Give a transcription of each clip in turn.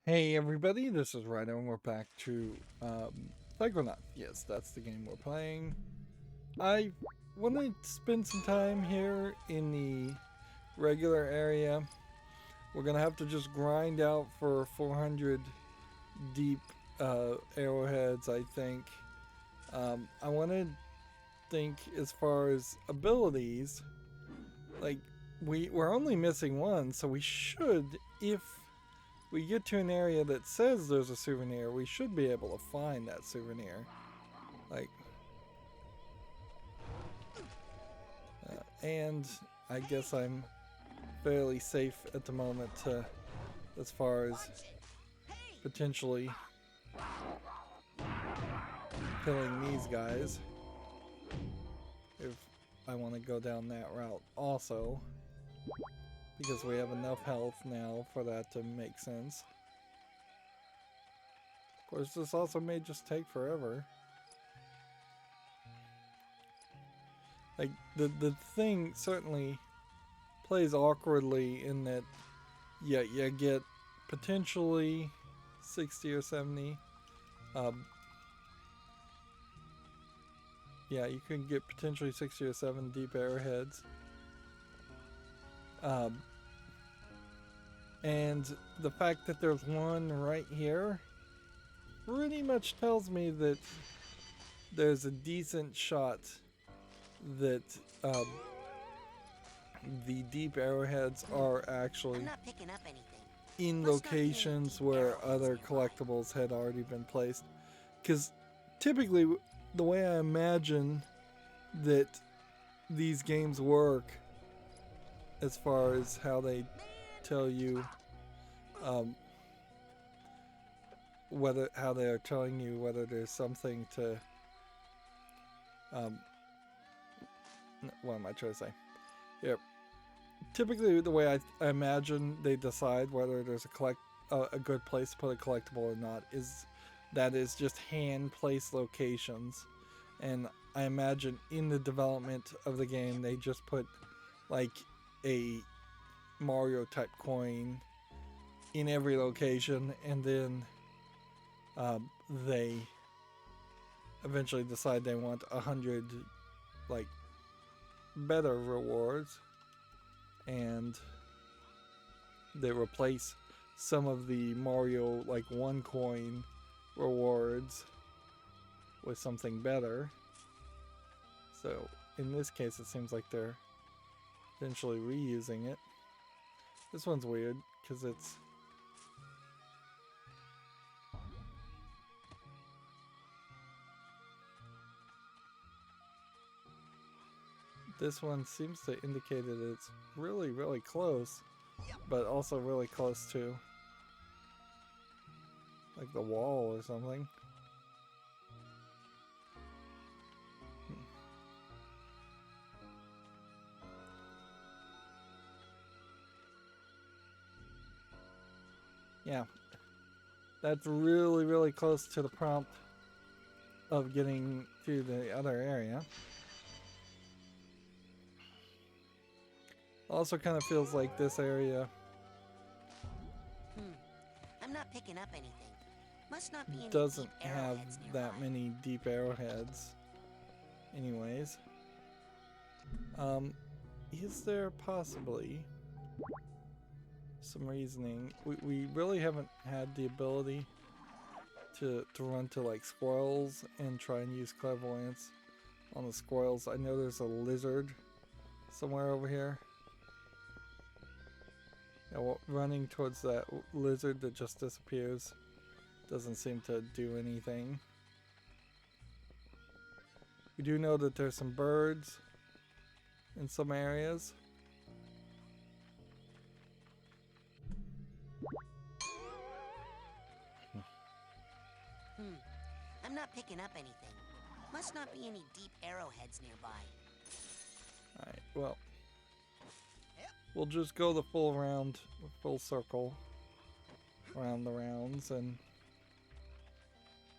Hey everybody, this is Rydo and we're back to Psychonauts. Yes, that's the game we're playing. I want to spend some time here in the regular area. We're going to have to just grind out for 400 deep arrowheads, I think. I want to think as far as abilities, like we're only missing one, so we should, if we get to an area that says there's a souvenir, we should be able to find that souvenir. And I guess I'm fairly safe at the moment as far as potentially killing these guys. If I want to go down that route also. Because we have enough health now for that to make sense. Of course, this also may just take forever. Like, the thing certainly plays awkwardly in that you get potentially 60 or 70. Yeah, you can get potentially 60 or 70 deep arrowheads. And the fact that there's one right here pretty much tells me that there's a decent shot that the deep arrowheads are actually in locations where other collectibles had already been placed. Because typically, the way I imagine that these games work, as far as how they tell you how they are telling you whether there's something to what am I trying to say? Yeah, typically the way I imagine they decide whether there's a good place to put a collectible or not is just hand placed locations. And I imagine in the development of the game they just put like a Mario type coin in every location, and then they eventually decide they want 100 like better rewards, and they replace some of the Mario like one coin rewards with something better. So in this case it seems like they're potentially reusing it. This one's weird because it's this one seems to indicate that it's really, really close, but also really close to like the wall or something. Yeah, that's really, really close to the prompt of getting to the other area. Also kind of feels like this area I'm not picking up anything. Must not be any doesn't deep have arrowheads that nearby. many deep arrowheads. Anyways. Is there possibly some reasoning? We really haven't had the ability to run to like squirrels and try and use clairvoyance on the squirrels. I know there's a lizard somewhere over here. Yeah, running towards that lizard that just disappears doesn't seem to do anything. We do know that there's some birds in some areas. I'm not picking up anything. Must not be any deep arrowheads nearby. Alright, well, we'll just go the full circle around the rounds, and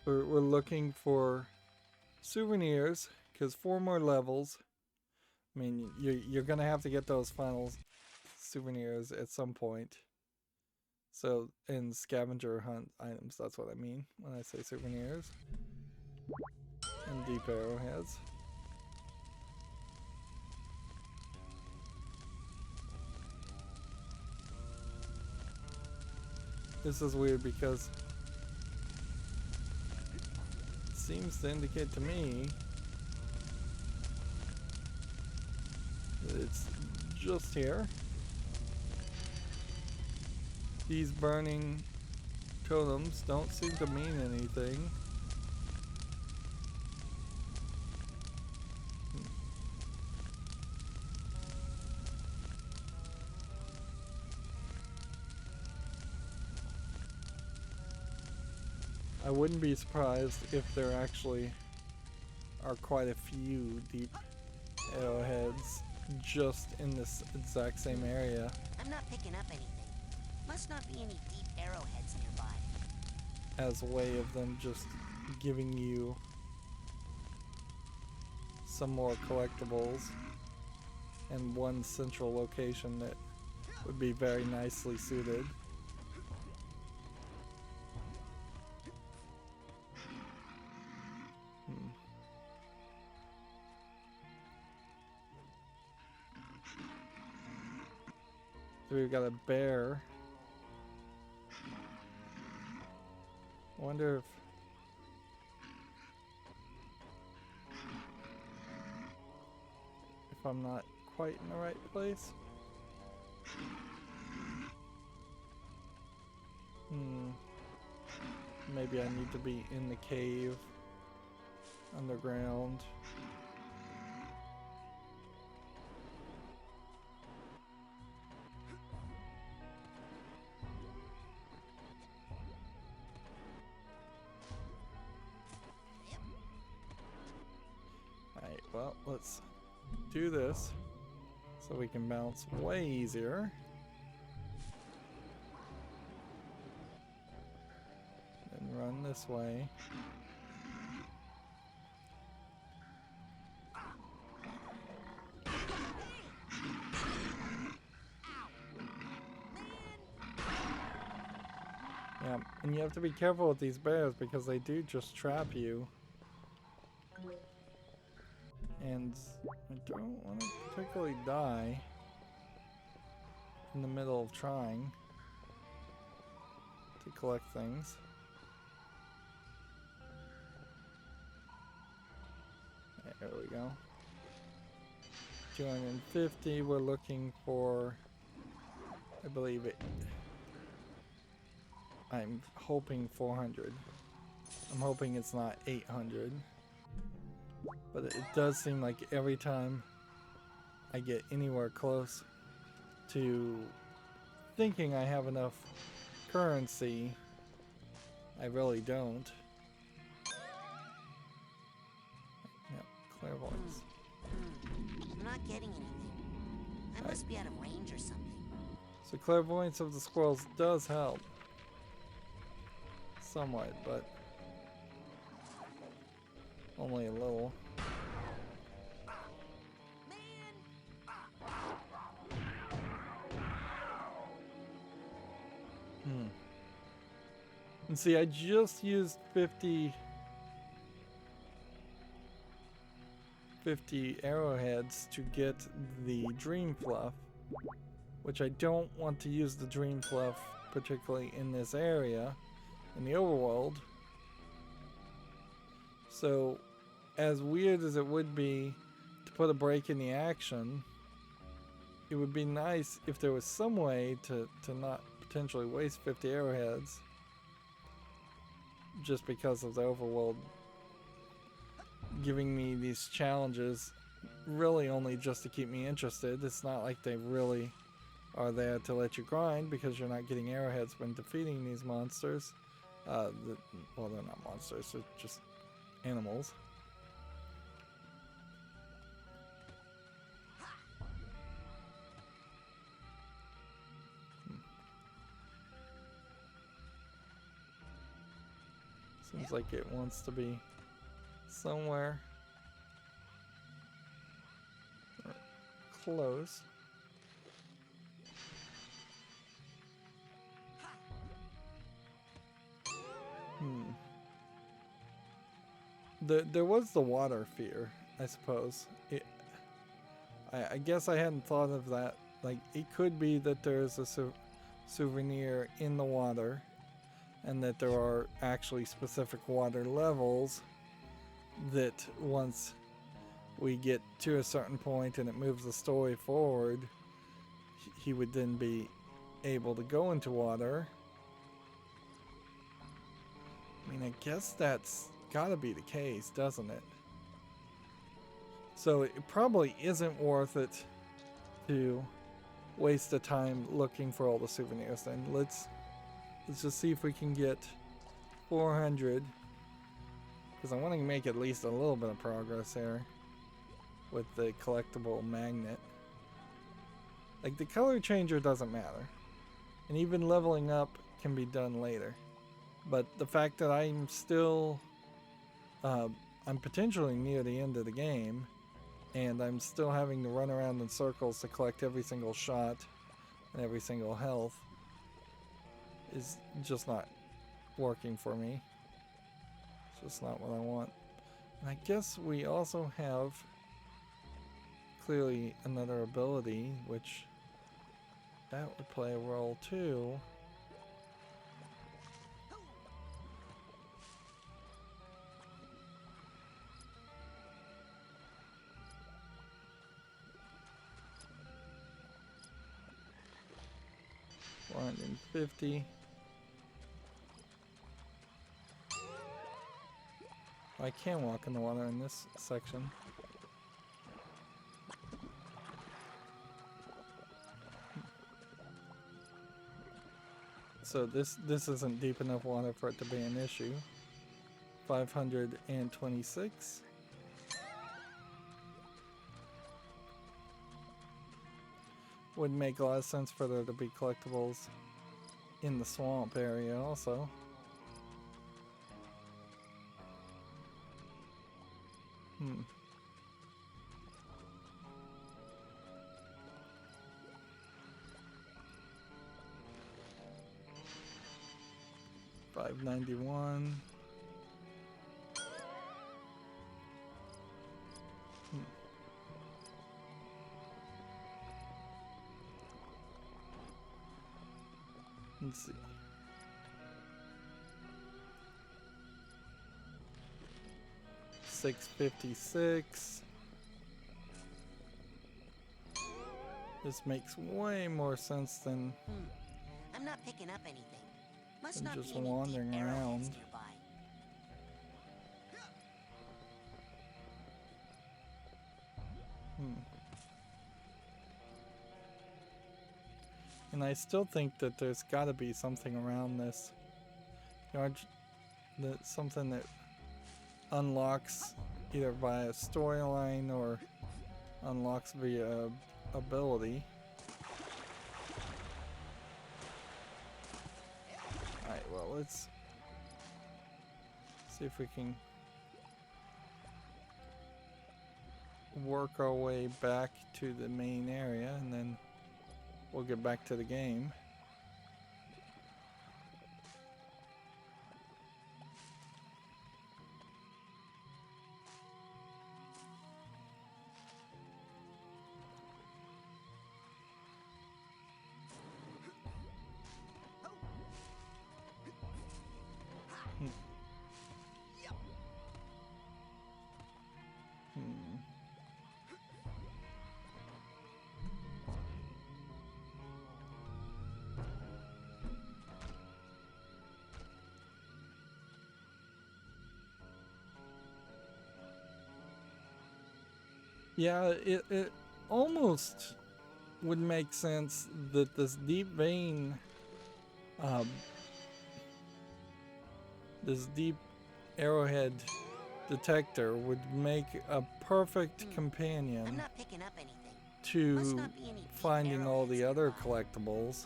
we're looking for souvenirs, because 4 more levels. I mean, you're gonna have to get those final souvenirs at some point. So in scavenger hunt items, that's what I mean when I say souvenirs. And deep arrowheads. This is weird because it seems to indicate to me that it's just here. These burning totems don't seem to mean anything. I wouldn't be surprised if there actually are quite a few deep arrowheads just in this exact same area. I'm not picking up anything. Must not be any deep arrowheads nearby. As a way of them just giving you some more collectibles and one central location that would be very nicely suited. So we've got a bear. I wonder if I'm not quite in the right place. Maybe I need to be in the cave underground. Alright, well, let's do this so we can bounce way easier. And run this way. Yeah, and you have to be careful with these bears because they do just trap you. And I don't want to particularly die in the middle of trying to collect things. There we go. 250, we're looking for, I believe it, I'm hoping 400. I'm hoping it's not 800. But it does seem like every time I get anywhere close to thinking I have enough currency, I really don't. Yep, clairvoyance. I'm not getting anything. I must be out of range or something. So clairvoyance of the squirrels does help. Somewhat, but only a little. And see, I just used 50 arrowheads to get the dream fluff, which I don't want to use the dream fluff particularly in this area, in the overworld. So, as weird as it would be to put a break in the action, it would be nice if there was some way to not potentially waste 50 arrowheads just because of the overworld giving me these challenges really only just to keep me interested. It's not like they really are there to let you grind because you're not getting arrowheads when defeating these monsters. Well, they're not monsters, they're just animals. Seems like it wants to be somewhere close. there was the water fear, I suppose. I guess I hadn't thought of that. Like, it could be that there's a souvenir in the water, and that there are actually specific water levels that once we get to a certain point and it moves the story forward, he would then be able to go into water. I mean, I guess that's gotta be the case, doesn't it? So it probably isn't worth it to waste the time looking for all the souvenirs. Then let's just see if we can get 400, because I want to make at least a little bit of progress here with the collectible magnet. Like, the color changer doesn't matter, and even leveling up can be done later. But the fact that I'm still I'm potentially near the end of the game, and I'm still having to run around in circles to collect every single shot and every single health is just not working for me. It's just not what I want. And I guess we also have clearly another ability, which that would play a role too. $150. I can walk in the water in this section. So this isn't deep enough water for it to be an issue. 526. Would make a lot of sense for there to be collectibles in the swamp area also. $591. Let's see. $656. This makes way more sense than I'm not picking up anything. Must than not just be any wandering deep arrowheads around. nearby. And I still think that there's got to be something around this. You know, that something that unlocks either via storyline or unlocks via ability. Alright, well, let's see if we can work our way back to the main area, and then we'll get back to the game. Yeah, it almost would make sense that this deep vein, this deep arrowhead detector would make a perfect I'm companion not picking up anything. Must to not be any deep finding all the arrowheads other nearby. collectibles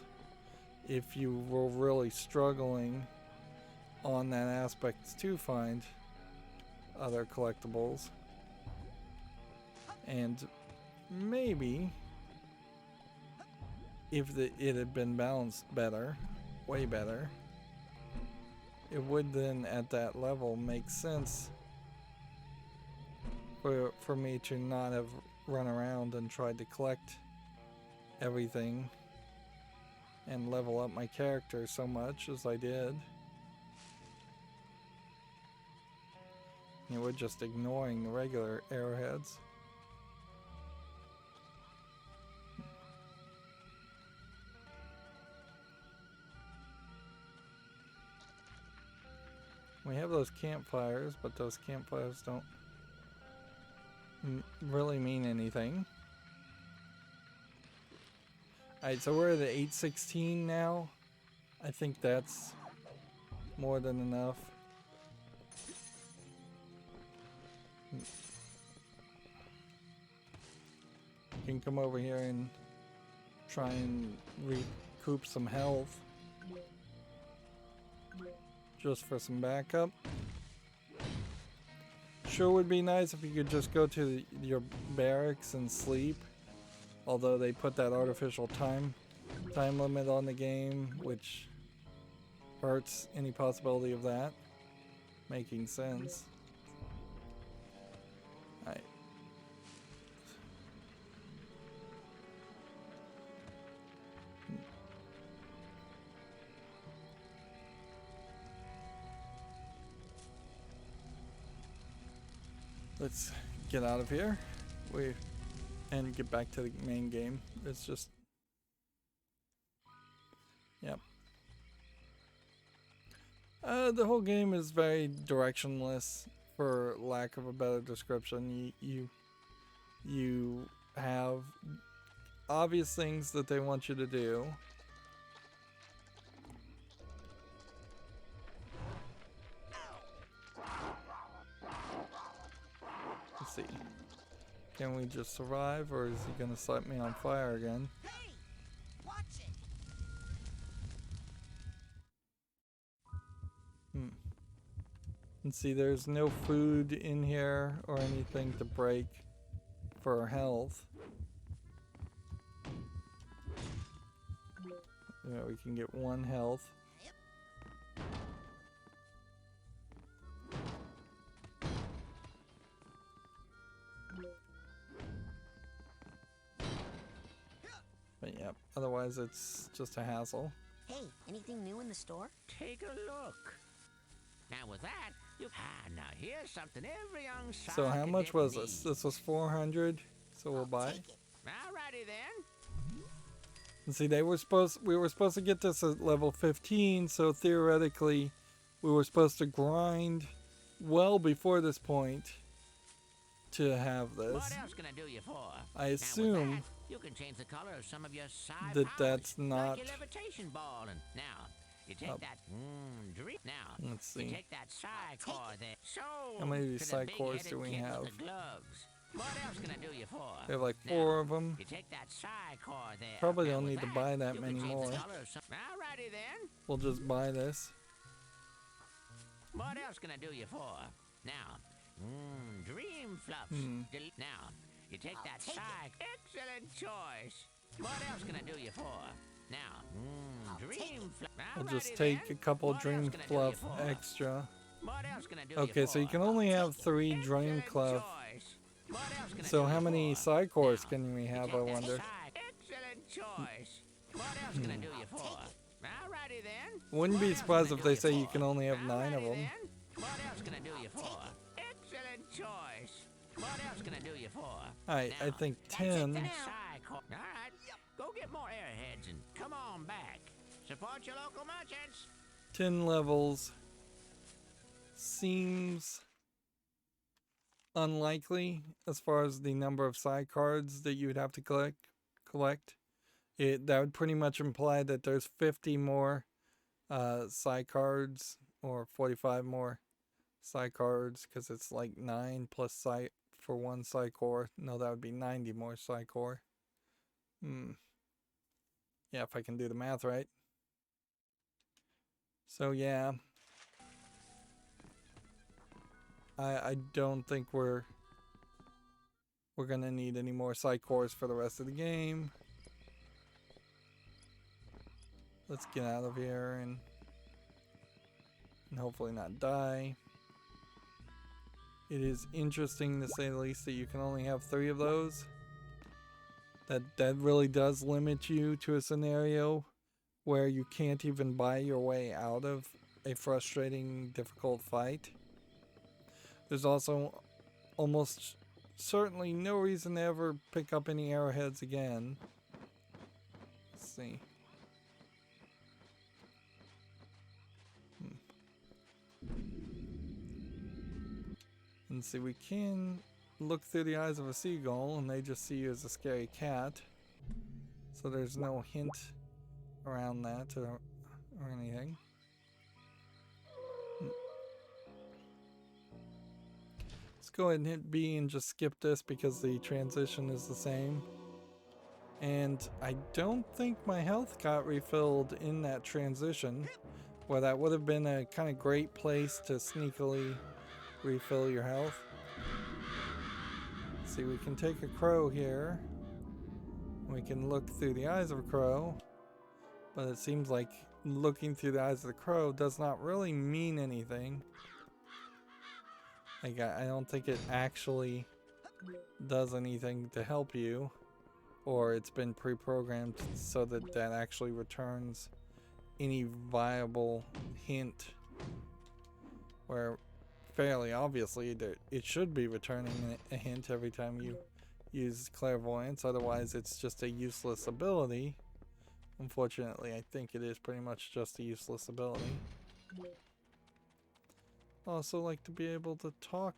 if you were really struggling on that aspect to find other collectibles. And maybe if it had been balanced better, way better, it would then at that level make sense for me to not have run around and tried to collect everything and level up my character so much as I did. You were just ignoring the regular arrowheads. We have those campfires, but those campfires don't really mean anything. Alright, so we're at the 816 now. I think that's more than enough. You can come over here and try and recoup some health. Just for some backup. Sure would be nice if you could just go to your barracks and sleep. Although they put that artificial time limit on the game, which hurts any possibility of that making sense. Alright. Let's get out of here. And get back to the main game. It's just... Yep. The whole game is very directionless, for lack of a better description. You have obvious things that they want you to do. Let's see. Can we just survive, or is he gonna set me on fire again? Hey, watch it. And see, there's no food in here or anything to break for our health. Yeah, we can get 1 health. But yeah, otherwise it's just a hassle. Hey, anything new in the store? Take a look. Now with that, now here's something every young So how much was this? This was 400, so we'll buy it. Alrighty then. And see, we were supposed to get this at level 15, so theoretically we were supposed to grind well before this point to have this. What else can I do you for? I assume you can change the color of some of your side that powers, that's not... like your levitation ball. And now you take that dream. Now let's see. you take that side core there. So How many of these to the side cores big-headed do we kid with have? the gloves. What else can I do you for? We have like Now, 4 of them. You take that side core there. Probably Now don't with need to buy that you many can change more. the color of some... Alrighty then. We'll just buy this. What else can I do you for? Now, dream fluffs. Now, you take that side. Excellent choice. What else can I do you for? Now, dream fluff. We'll just take a couple Dream Fluff extra. What else can I do Okay, you so you for? can only have 3 Dream Excellent Fluff. choice. What else can I So do how you many for? side cores Now, can we you have, take I that wonder? side. Excellent choice. What else can I do you for? Alrighty then. Wouldn't be What else surprised can I if do they you say you for? can only have 9 of Alrighty them. then. What else can I do you for? Excellent choice. What else can I do you for? Alright, I Now, think that's it 10. for now. Alright, go get more airheads and come on back. Support your local merchants. 10 levels seems unlikely as far as the number of side cards that you would have to collect. That would pretty much imply that there's 50 more side cards, or 45 more side cards, because it's like 9 plus side for 1 side core. No, that would be 90 more side core. Yeah, if I can do the math right. So yeah, I don't think we're gonna need any more side cores for the rest of the game. Let's get out of here and hopefully not die. it is interesting to say the least that you can only have 3 of those. That really does limit you to a scenario where you can't even buy your way out of a frustrating, difficult fight. There's also almost certainly no reason to ever pick up any arrowheads again. Let's see. And see, we can look through the eyes of a seagull and they just see you as a scary cat. So there's no hint around that or anything. Let's go ahead and hit B and just skip this because the transition is the same. And I don't think my health got refilled in that transition, where that would have been a kind of great place to sneakily refill your health. See, we can take a crow here. We can look through the eyes of a crow, but it seems like looking through the eyes of the crow does not really mean anything. Like, I don't think it actually does anything to help you, or it's been pre-programmed so that that actually returns any viable hint, where fairly obviously it should be returning a hint every time you use clairvoyance, otherwise it's just a useless ability. Unfortunately, I think it is pretty much just a useless ability. I also like to be able to talk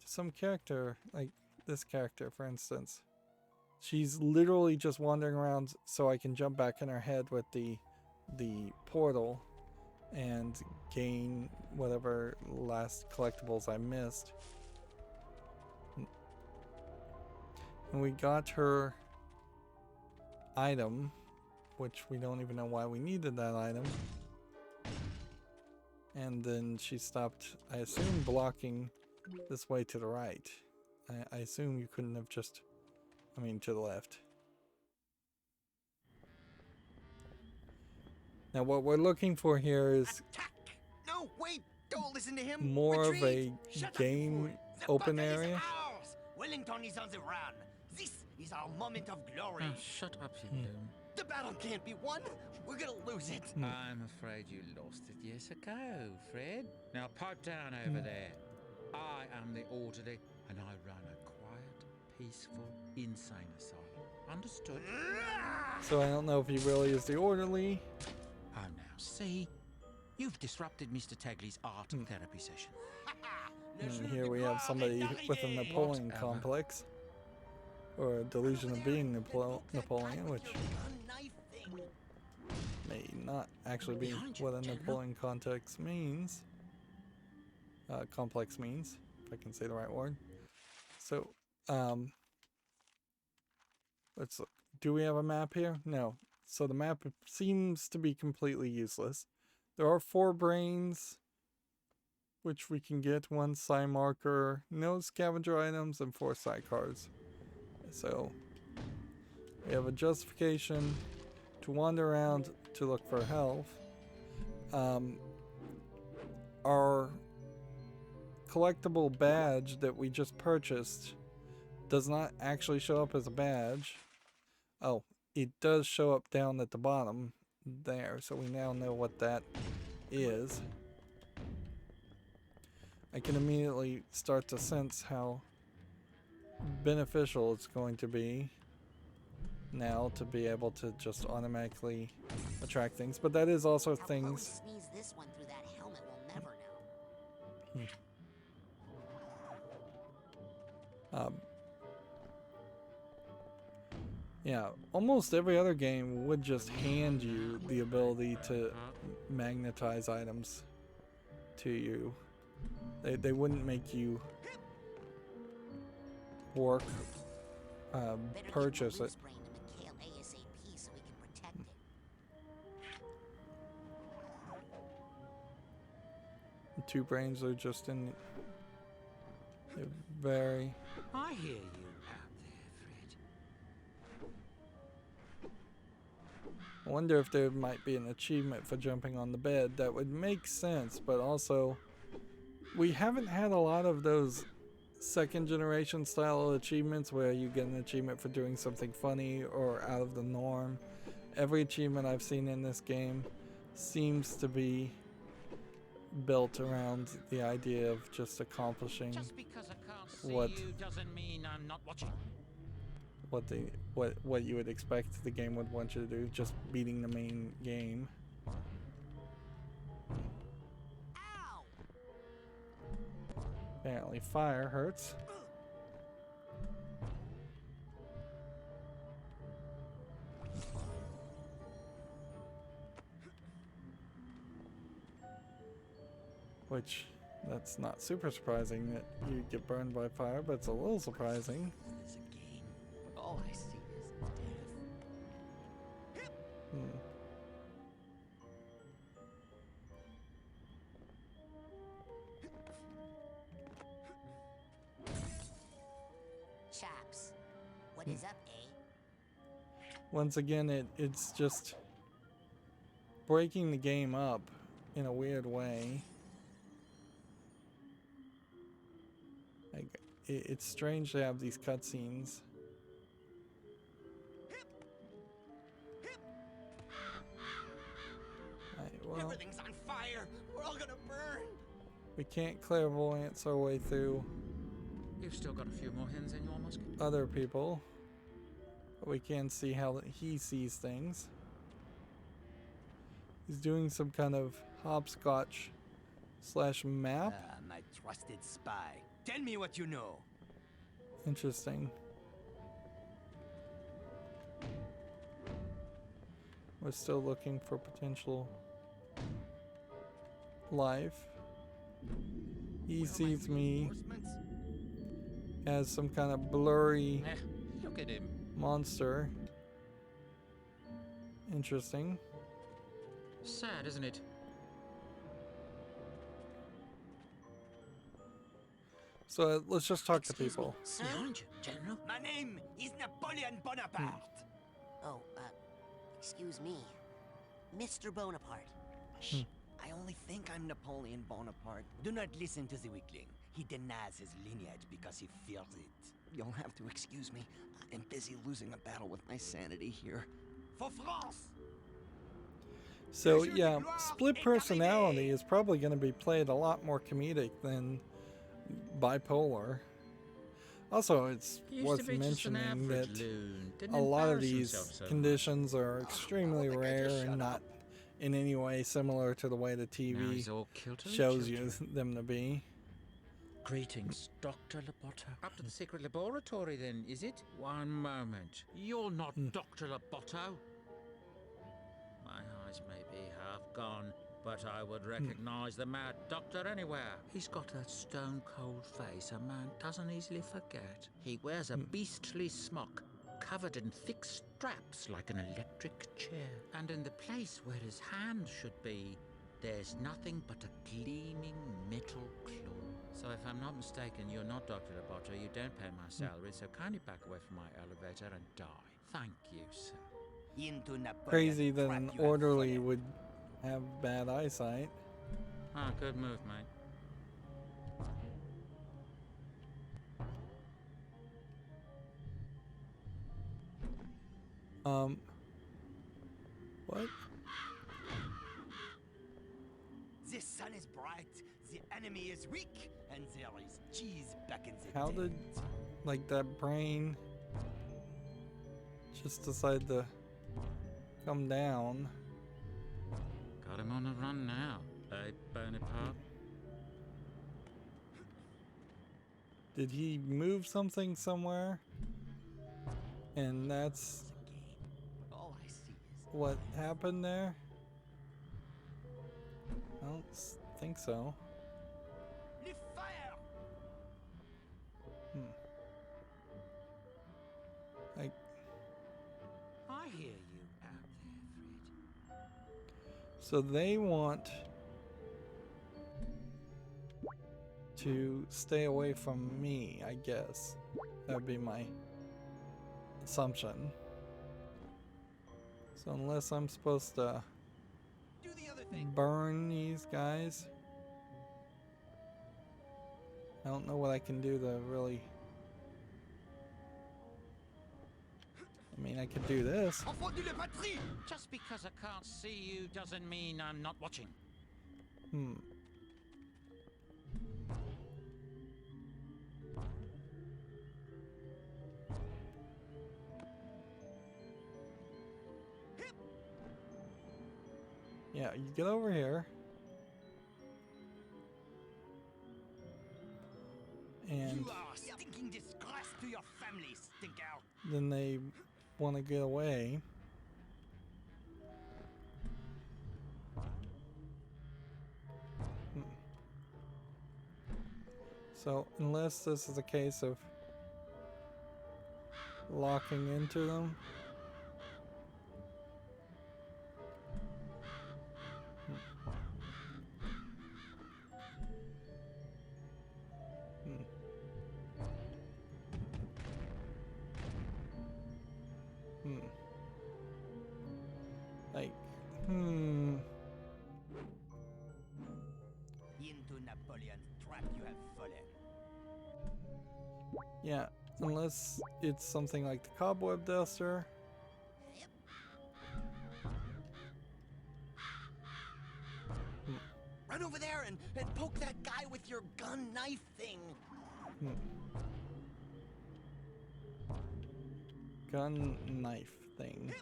to some character, like this character for instance. She's literally just wandering around so I can jump back in her head with the portal and gain whatever last collectibles I missed. And we got her item, which we don't even know why we needed that item. And then she stopped, I assume, blocking this way to the right. I assume you couldn't have just, to the left. Now what we're looking for here is no, wait, don't listen to him. more Retreat. of a game open area. Wellington is on the run. This is our moment of glory. Oh, shut up, you loon. The battle can't be won. We're gonna lose it. I'm afraid you lost it years ago, Fred. Now pipe down over there. I am the orderly, and I run a quiet, peaceful, insane asylum. Understood? So I don't know if he really is the orderly. Oh, now see, you've disrupted Mr. Tagley's art therapy session. And here we have somebody with a Napoleon complex, or a delusion of being Napoleon, which may not actually be what a Napoleon complex means. Complex means, if I can say the right word. So, let's look. Do we have a map here? No. So the map seems to be completely useless. There are 4 brains, which we can get, 1 psi marker, no scavenger items, and 4 psi cards. So we have a justification to wander around to look for health. Our collectible badge that we just purchased does not actually show up as a badge. Oh, it does show up down at the bottom there, so we now know what that is. I can immediately start to sense how beneficial it's going to be now to be able to just automatically attract things, but that is also How things. Chloe sneezed this one through that helmet, we'll never know. Yeah, almost every other game would just hand you the ability to magnetize items to you. They wouldn't make you work, purchase it. Brain to McHale ASAP so we can protect it. The 2 brains are just in. They're very. I hear you out there, Fred. I wonder if there might be an achievement for jumping on the bed. That would make sense, but also we haven't had a lot of those second generation style achievements where you get an achievement for doing something funny or out of the norm. Every achievement I've seen in this game seems to be built around the idea of just accomplishing Just because I can't see what you doesn't mean I'm not watching. what you would expect the game would want you to do, just beating the main game. Ow! Apparently fire hurts. Which, that's not super surprising that you get burned by fire, but it's a little surprising. It's a game, but all I see is death. Hmm. Chaps, what is up, eh? Once again, it's just breaking the game up in a weird way. Like, it's strange to have these cutscenes. Well, Everything's on fire. We're all gonna burn. we can't clairvoyance our way through You've still got a few more hens in your musket. other people. But we can see how he sees things. He's doing some kind of hopscotch / map. Ah, my trusted spy. Tell me what you know. Interesting. We're still looking for potential life. He sees me Reinforcements? as some kind of blurry Eh, look at him. monster. Interesting. Sad, isn't it? So let's just talk to Excuse me, people. sir? Behind you, General. My name is Napoleon Bonaparte. Oh, excuse me. Mr. Bonaparte. Hmm. I only think I'm Napoleon Bonaparte. Do not listen to the weakling. He denies his lineage because he fears it. You'll have to excuse me. I'm busy losing a battle with my sanity here. For France! So yeah, split personality is probably going to be played a lot more comedic than bipolar. Also, it's He used worth to be just an mentioning average that loon. Didn't a lot of embarrass these himself so much. conditions are extremely I think I rare just and shut not up. in any way similar to the way the Now TV he's all kilter and shows you chilter. them to be. Greetings, Dr. Loboto. Up to the secret laboratory then, is it? One moment. You're not Dr. Loboto. My eyes may be half gone, but I would recognize the mad doctor anywhere. He's got a stone-cold face a man doesn't easily forget. He wears a beastly smock, covered in thick straps like an electric chair. And in the place where his hand should be, there's nothing but a gleaming metal claw. So if I'm not mistaken, you're not Dr. Loboto. You don't pay my salary, so kindly back away from my elevator and die. Thank you, sir. Into Napoleon Crazy that trap an you have orderly fallen. would have bad eyesight. Ah, good move, mate. What? The sun is bright, the enemy is weak, and there is cheese back in the How tent. did, like, that brain just decide to come down? Got him on the run now, eh, Bonaparte? Did he move something somewhere? And that's All I see is what happened there? I don't think so. the fire! Like, I hear you out there, Fred. so they want to stay away from me, I guess. That would be my assumption. So unless I'm supposed to Do the other thing. burn these guys. I don't know what I can do to really... I mean, I could do this. Just because I can't see you doesn't mean I'm not watching. Yeah, you get over here. And You are a stinking disgrace to your family, stinker. then they want to get away. So, unless this is a case of locking into them. Like, Into Napoleon's trap you have fallen. yeah, unless it's something like the cobweb duster. Run over there and poke that guy with your gun knife thing. Gun knife thing.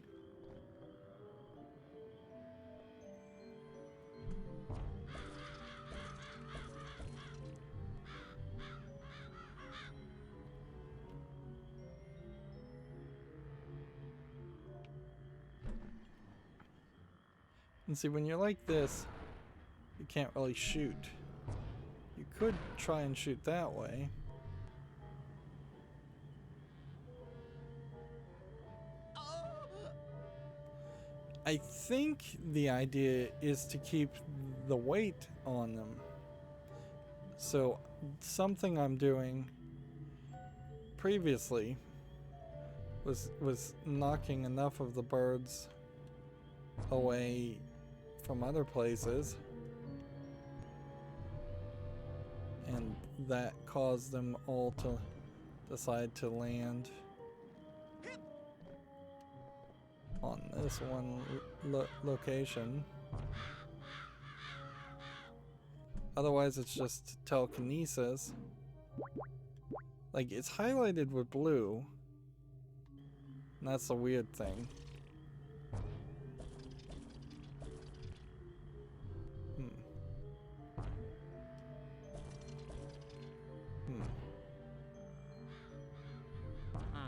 And see, when you're like this, you can't really shoot. You could try and shoot that way. I think the idea is to keep the weight on them. So something I'm doing previously was knocking enough of the birds away from other places, and that caused them all to decide to land on this one location. Otherwise it's just telekinesis. Like, it's highlighted with blue, and that's the weird thing.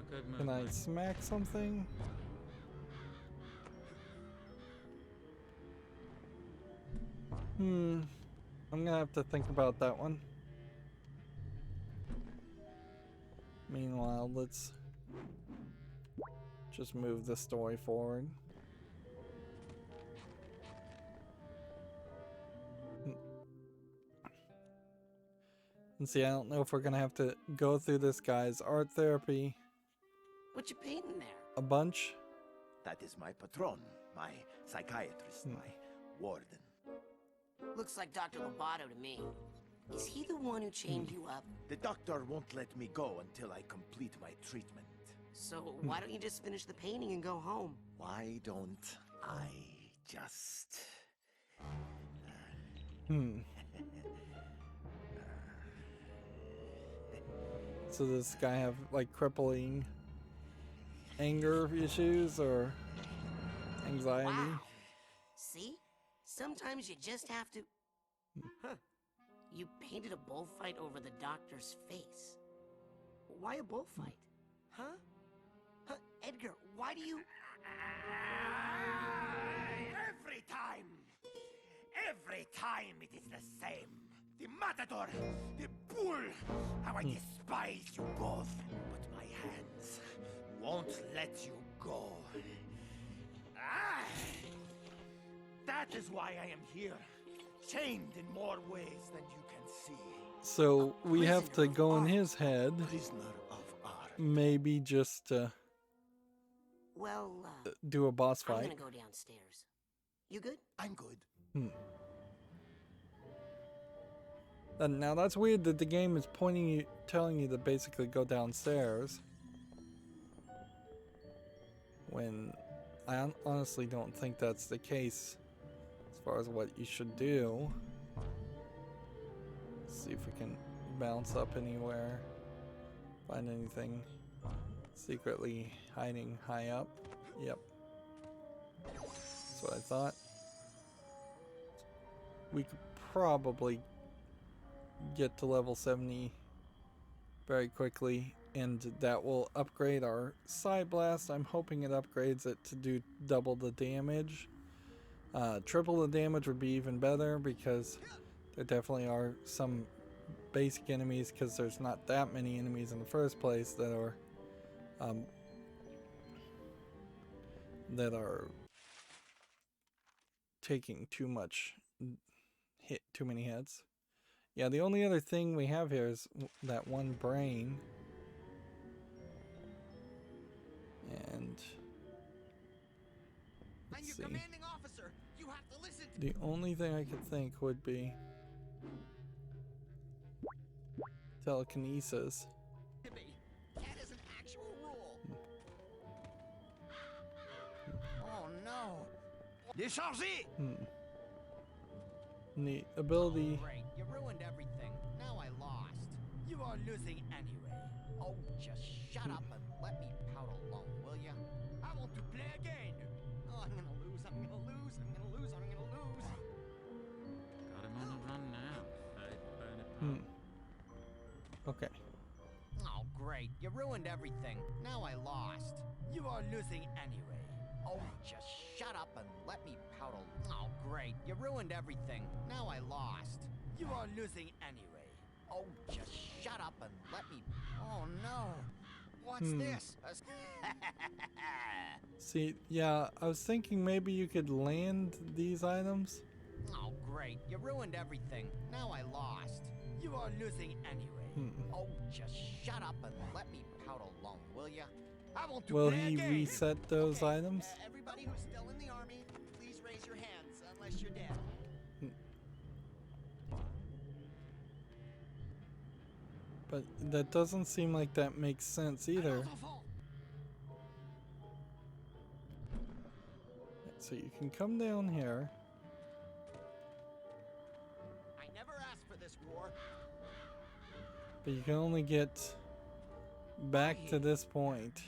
Good move. Can I smack something? I'm gonna have to think about that one. Meanwhile, let's just move the story forward. And see, I don't know if we're gonna have to go through this guy's art therapy What you painting there? a bunch. That is my patron, my psychiatrist, my warden. Looks like Dr. Lobato to me. Is he the one who chained you up? The doctor won't let me go until I complete my treatment. So why don't you just finish the painting and go home? Why don't I just... So does this guy have like crippling anger issues or anxiety? Wow. See? Sometimes you just have to... Huh. You painted a bullfight over the doctor's face. Why a bullfight? Huh? Huh? Edgar, why do you... Every time it is the same. The Matador, the bull, how I despise you both. But my hands won't let you go. That is why I am here, chained in more ways than you can see. So we have to go in his head, Prisoner of art. maybe just Well, do a boss I'm fight. gonna go downstairs. You good? I'm good. Now that's weird that the game is telling you to basically go downstairs. When I honestly don't think that's the case as far as what you should do. Let's see if we can bounce up anywhere. Find anything secretly hiding high up. Yep. That's what I thought. We could probably get to level 70 very quickly, and that will upgrade our Psy Blast. I'm hoping it upgrades it to do double the damage. Triple the damage would be even better, because there definitely are some basic enemies, because there's not that many enemies in the first place that are taking too many hits. Yeah, the only other thing we have here is that one brain. And let's see. Commanding officer. You have to listen to The only thing I could think would be telekinesis. me. That is an actual rule. Oh no. Déchargez! The ability. Great, you ruined everything. Now I lost. You are losing anyway. Oh, just shut up and let me pout alone, will ya? I want to play again. Oh, I'm gonna lose, I'm gonna lose, I'm gonna lose, I'm gonna lose. Got him on the run now. Hey, burn it up. Okay. Oh, great, you ruined everything. Now I lost. You are losing anyway. Oh, just shut up and let me pout alone. Oh, great, you ruined everything. Now I lost. You are losing anyway. Oh, just shut up and let me... Oh, no. What's this? See, yeah, I was thinking maybe you could land these items. Oh, great. You ruined everything. Now I lost. You are losing anyway. Oh, just shut up and let me pout alone, will ya? I want to Will play he again. reset those items? Everybody who's still in the army, please raise your hands, unless you're dead. But that doesn't seem like that makes sense either. So you can come down here. I never asked for this war. But you can only get back to this point.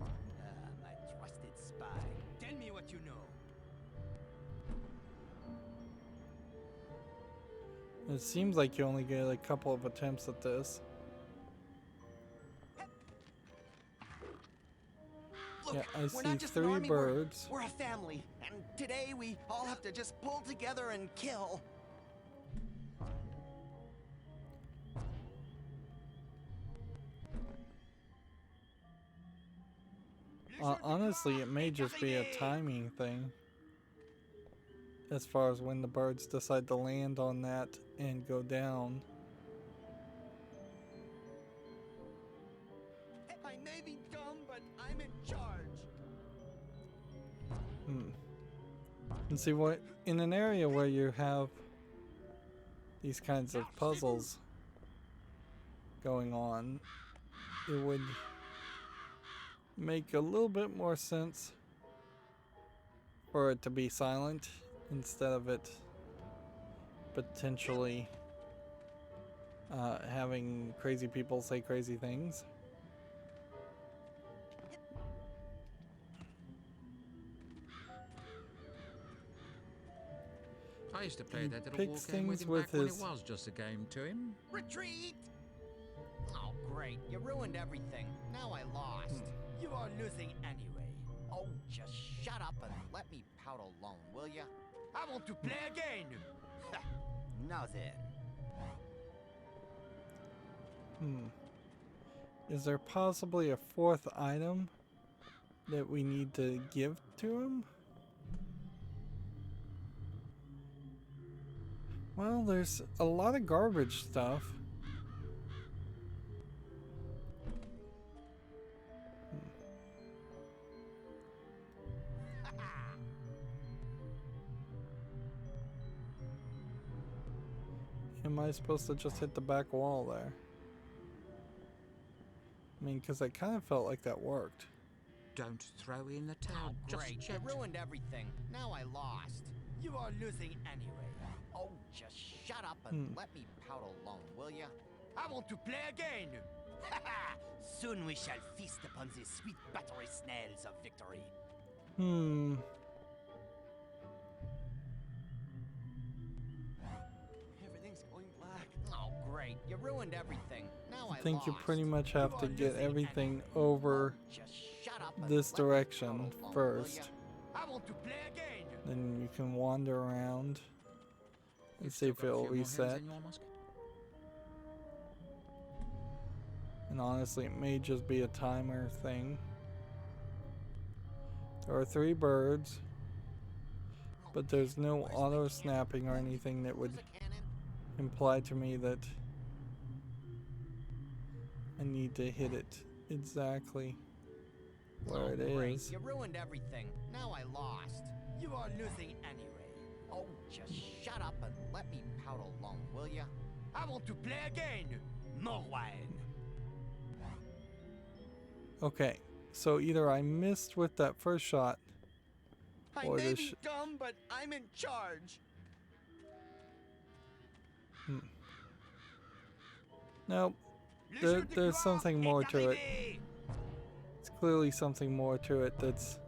My trusted spy. Tell me what you know. It seems like you only get a couple of attempts at this. Look, Yeah, I we're see not just an 3 army, birds. We're a family, and today we all have to just pull together and kill. Honestly, it may just be a timing thing. As far as when the birds decide to land on that and go down. I may be dumb, but I'm in charge. And see, what in an area where you have these kinds of puzzles going on, it would make a little bit more sense for it to be silent instead of it potentially having crazy people say crazy things. I used to play He that little war picks game with things him with back when it his- was just a game to him. Retreat! Oh, great. You ruined everything. Now I lost. You are losing anyway. Oh, just shut up and let me pout alone, will ya? I want to play again. Now then. Is there possibly a 4th item that we need to give to him? Well, there's a lot of garbage stuff. am I supposed to just hit the back wall there? I mean, because I kind of felt like that worked. Don't throw in the towel just Great, yet. you ruined everything. Now I lost. You are losing anyway. Oh, just shut up and let me pout alone, will ya? I want to play again! Soon we shall feast upon the sweet buttery snails of victory. Everything's going black. Oh, great. You ruined everything. Now I think you lost. pretty much have to You are get losing everything anyway. over Oh, just shut up and this let me direction pout alone, will first. ya? I want to play again! Then you can wander around and see if it'll reset. And honestly, it may just be a timer thing. There are 3 birds, but there's no auto snapping or anything that would imply to me that I need to hit it exactly where it Great. is. You ruined everything. Now I lost. You are losing anyway. Oh, just shut up and let me pout alone, will ya? I want to play again. More wine. Okay, so either I missed with that first shot, I or may this. be dumb, but I'm in charge. Nope. There's something more to it. It's clearly something more to it that's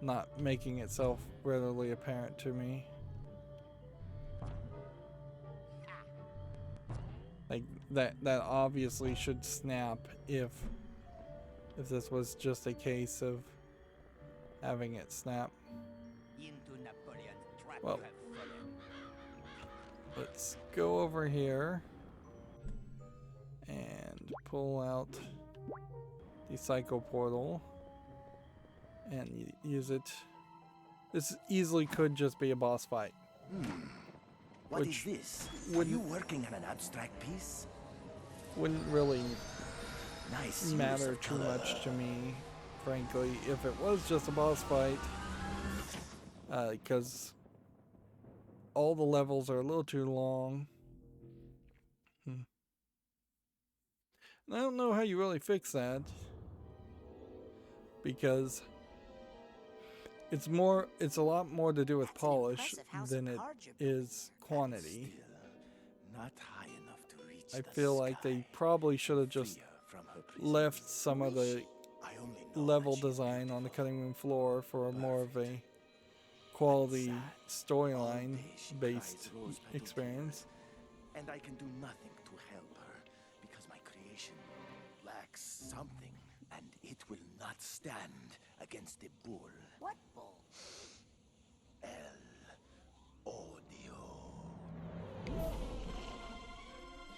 not making itself readily apparent to me. Like that obviously should snap if this was just a case of having it snap. Into Napoleon's trap Well, you have fallen. let's go over here and pull out the Psycho Portal and use it. This easily could just be a boss fight. What is Which this? Are wouldn't- you working on an abstract piece? Wouldn't really Nice use matter of too color. much to me, frankly, if it was just a boss fight, because all the levels are a little too long. And I don't know how you really fix that, because it's a lot more to do with That's an polish impressive house than of it cards you're building. is quantity. Still, not high enough to reach I the feel like they sky. probably should have just Freer from her prison. left some of the I only know level that she's design on the beautiful. cutting room floor for more of a quality storyline based experience. And I can do nothing to help her because my creation lacks something, and it will not stand against the bull. What bull? El Odio.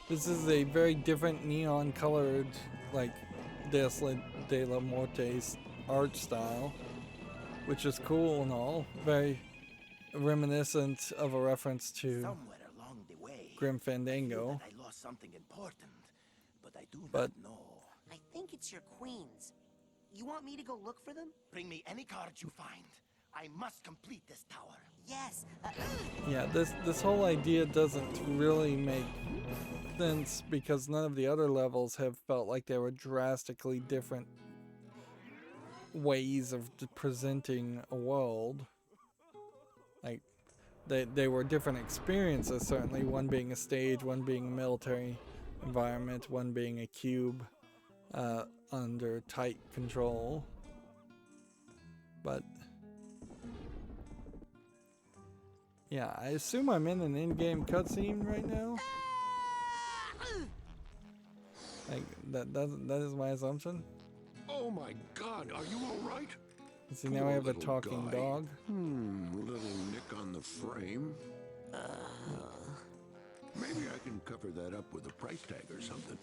This is a very different neon colored, like, Desolate de la Morte's art style, which is cool and all. Very reminiscent of a reference to Somewhere along the way, Grim I feel Fandango. that I lost something important, but I do But- not know. I think it's your queens. You want me to go look for them? Bring me any cards you find. I must complete this tower. Yes. Yeah, this whole idea doesn't really make sense because none of the other levels have felt like they were drastically different ways of presenting a world. Like they were different experiences, certainly, one being a stage, one being a military environment, one being a cube under tight control. But yeah, I assume I'm in an in-game cutscene right now. Like that is my assumption. Oh my God, are you all right? See, now we have a talking guy. dog. Little nick on the frame. Maybe I can cover that up with a price tag or something.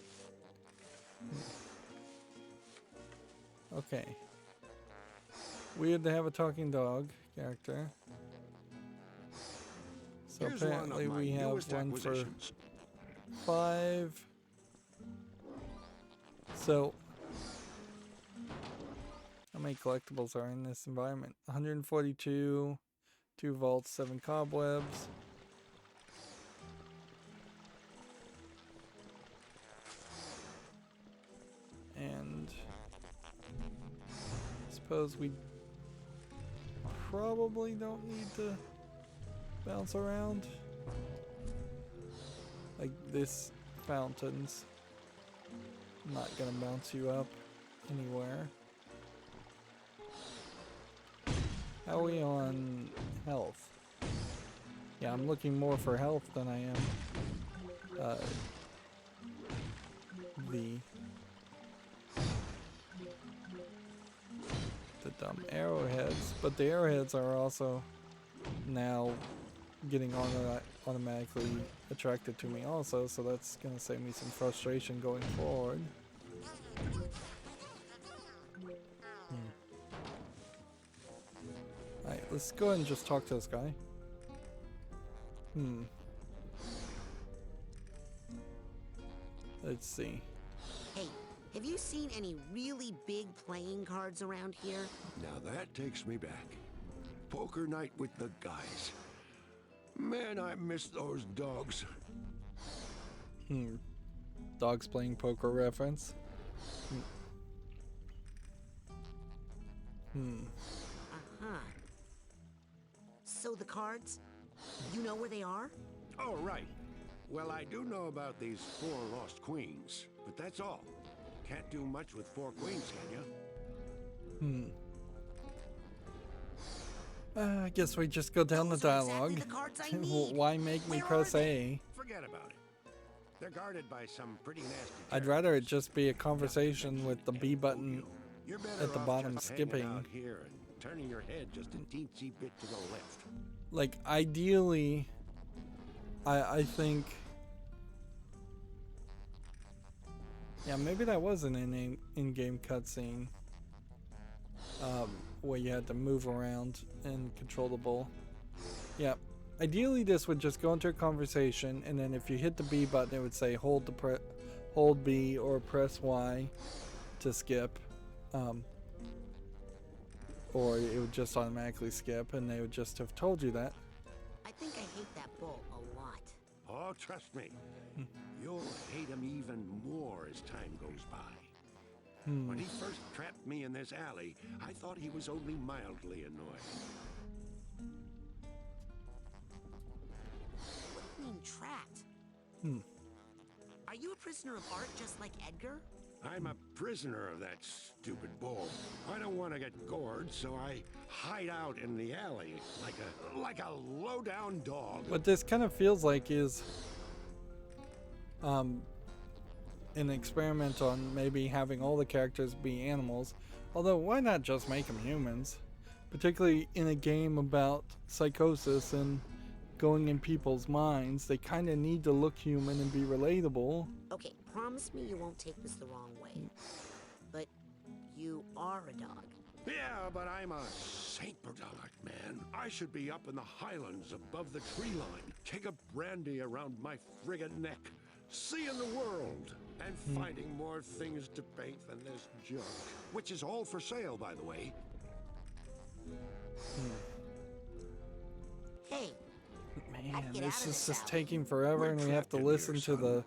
Okay. Weird to have a talking dog character. So Here's one of apparently my we have newest one for acquisitions. 5. So how many collectibles are in this environment? 142, 2 vaults, 7 cobwebs. suppose we probably don't need to bounce around. Like this fountain's not gonna bounce you up anywhere. How are we on health? Yeah, I'm looking more for health than I am the dumb arrowheads, but the arrowheads are also now getting automatically attracted to me also, so that's gonna save me some frustration going forward. Alright, let's go ahead and just talk to this guy. Let's see. Hey, have you seen any really big playing cards around here? Now that takes me back. Poker night with the guys. Man, I miss those dogs. Dogs playing poker reference. Uh-huh. So the cards, you know where they are? Oh, right. Well, I do know about these 4 lost queens, but that's all. Can't do much with 4 queens, can you? I guess we just go down the Those are dialogue. exactly the cards I need. Why make me Where press are they? A? Forget about it. They're guarded by some pretty nasty I'd rather it just be a conversation with the B button You're better at the off bottom just hanging skipping. out here and turning your head just a teensy bit to the left. Like, ideally, I think... Yeah, maybe that was an in-game cutscene. Where you had to move around and control the bull. Yeah, ideally this would just go into a conversation, and then if you hit the B button, it would say hold B or press Y to skip. Or it would just automatically skip, and they would just have told you that. I think I hate that bull a lot. Oh, trust me. You'll hate him even more as time goes by. When he first trapped me in this alley, I thought he was only mildly annoying. What do you mean trapped? Are you a prisoner of art just like Edgar? I'm a prisoner of that stupid bull. I don't want to get gored, so I hide out in the alley like a low-down dog. What this kind of feels like is an experiment on maybe having all the characters be animals. Although, why not just make them humans? Particularly in a game about psychosis and going in people's minds, they kind of need to look human and be relatable. Okay, promise me you won't take this the wrong way. But you are a dog. Yeah, but I'm a Saint Bernard, man. I should be up in the highlands above the tree line. Take a brandy around my friggin' neck. Seeing the world and finding more things to paint than this junk. Which is all for sale, by the way. Hey, Man, get this out of is this just alley. taking forever, We're and we have trapped to in listen here, to son. the Art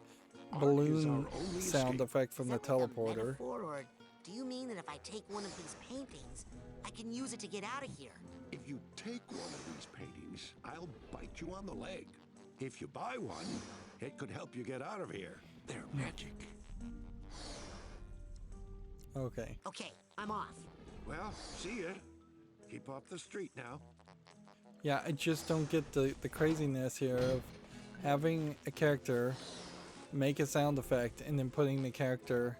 is balloon our only sound escape. effect from the is that like a teleporter. metaphor, or do you mean that if I take one of these paintings, I can use it to get out of here? If you take one of these paintings, I'll bite you on the leg. If you buy one, it could help you get out of here. They're magic. Okay. Okay, I'm off. Well, see ya. Keep off the street now. Yeah, I just don't get the craziness here of having a character make a sound effect and then putting the character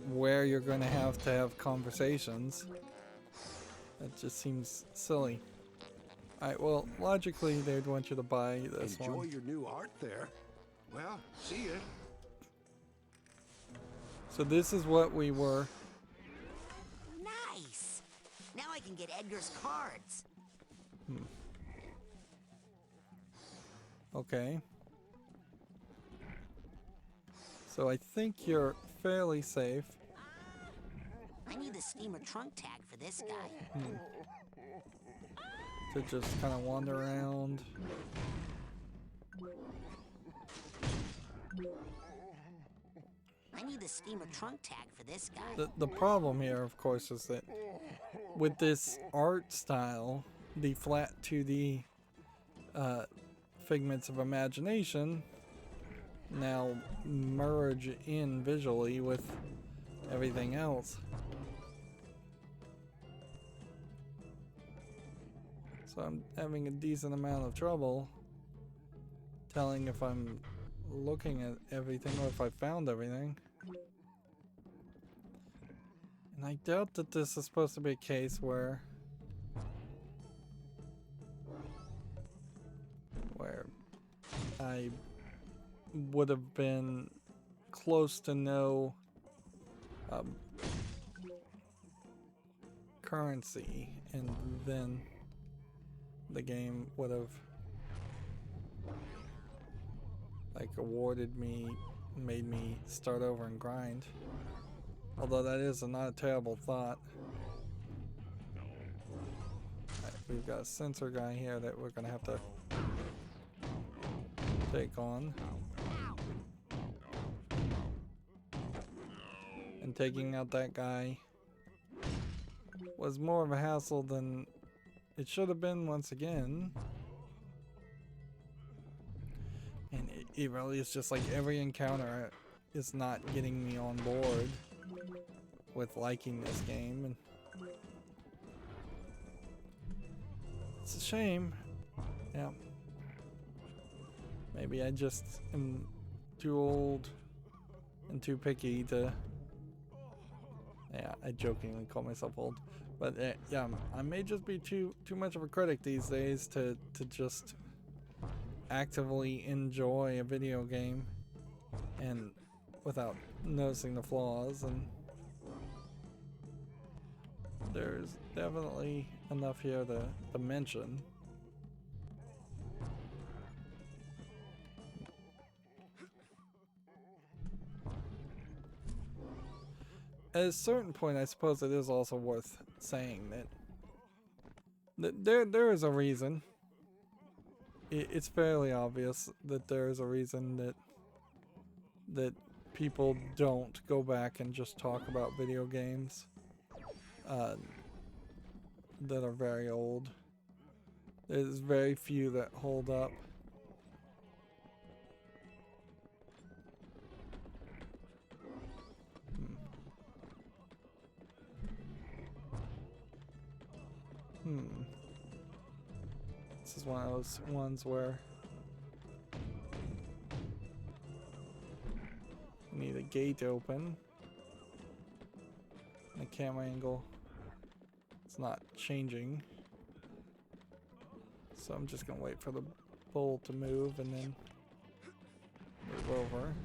where you're going to have conversations. That just seems silly. Alright, well, logically they'd want you to buy this Enjoy one. your new art there. Well, see ya. So this is what we were. Nice! Now I can get Edgar's cards. Okay. So I think you're fairly safe. I need the steamer trunk tag for this guy. To just kind of wander around. I I need the steamer trunk tag for this guy. The problem here, of course, is that with this art style, the flat 2D figments of imagination now merge in visually with everything else. So I'm having a decent amount of trouble telling if I'm looking at everything or if I found everything. And I doubt that this is supposed to be a case where I would have been close to no currency, and then the game would have like awarded me, made me start over and grind. Although that is not a terrible thought. Right, we've got a sensor guy here that we're gonna have to take on. And taking out that guy was more of a hassle than it should have been once again. And it really is just like every encounter is not getting me on board with liking this game. And it's a shame. Yeah. Maybe I just am too old and too picky to... Yeah, I jokingly call myself old. But yeah, I may just be too much of a critic these days to just actively enjoy a video game and without noticing the flaws. And there's definitely enough here to mention. At a certain point, I suppose it is also worth saying that there is a reason. It's fairly obvious that there is a reason that people don't go back and just talk about video games that are very old. There's very few that hold up. This is one of those ones where you need a gate open. The camera angle, it's not changing. So I'm just gonna wait for the bull to move and then move over.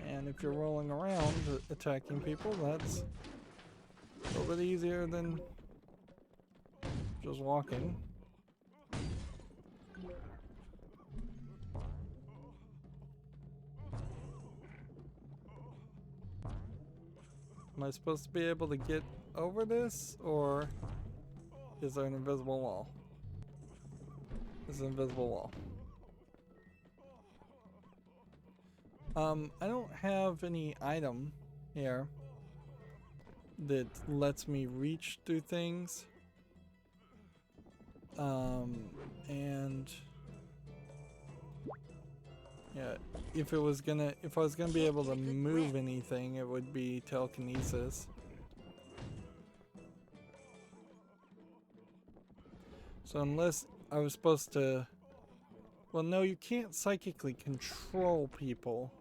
And if you're rolling around attacking people, that's a little bit easier than just walking. Am I supposed to be able to get over this, or is there an invisible wall? There's an invisible wall. I don't have any item here that lets me reach through things. And yeah, if I was gonna be able to move anything, it would be telekinesis. So unless I was supposed to, well, no, you can't psychically control people.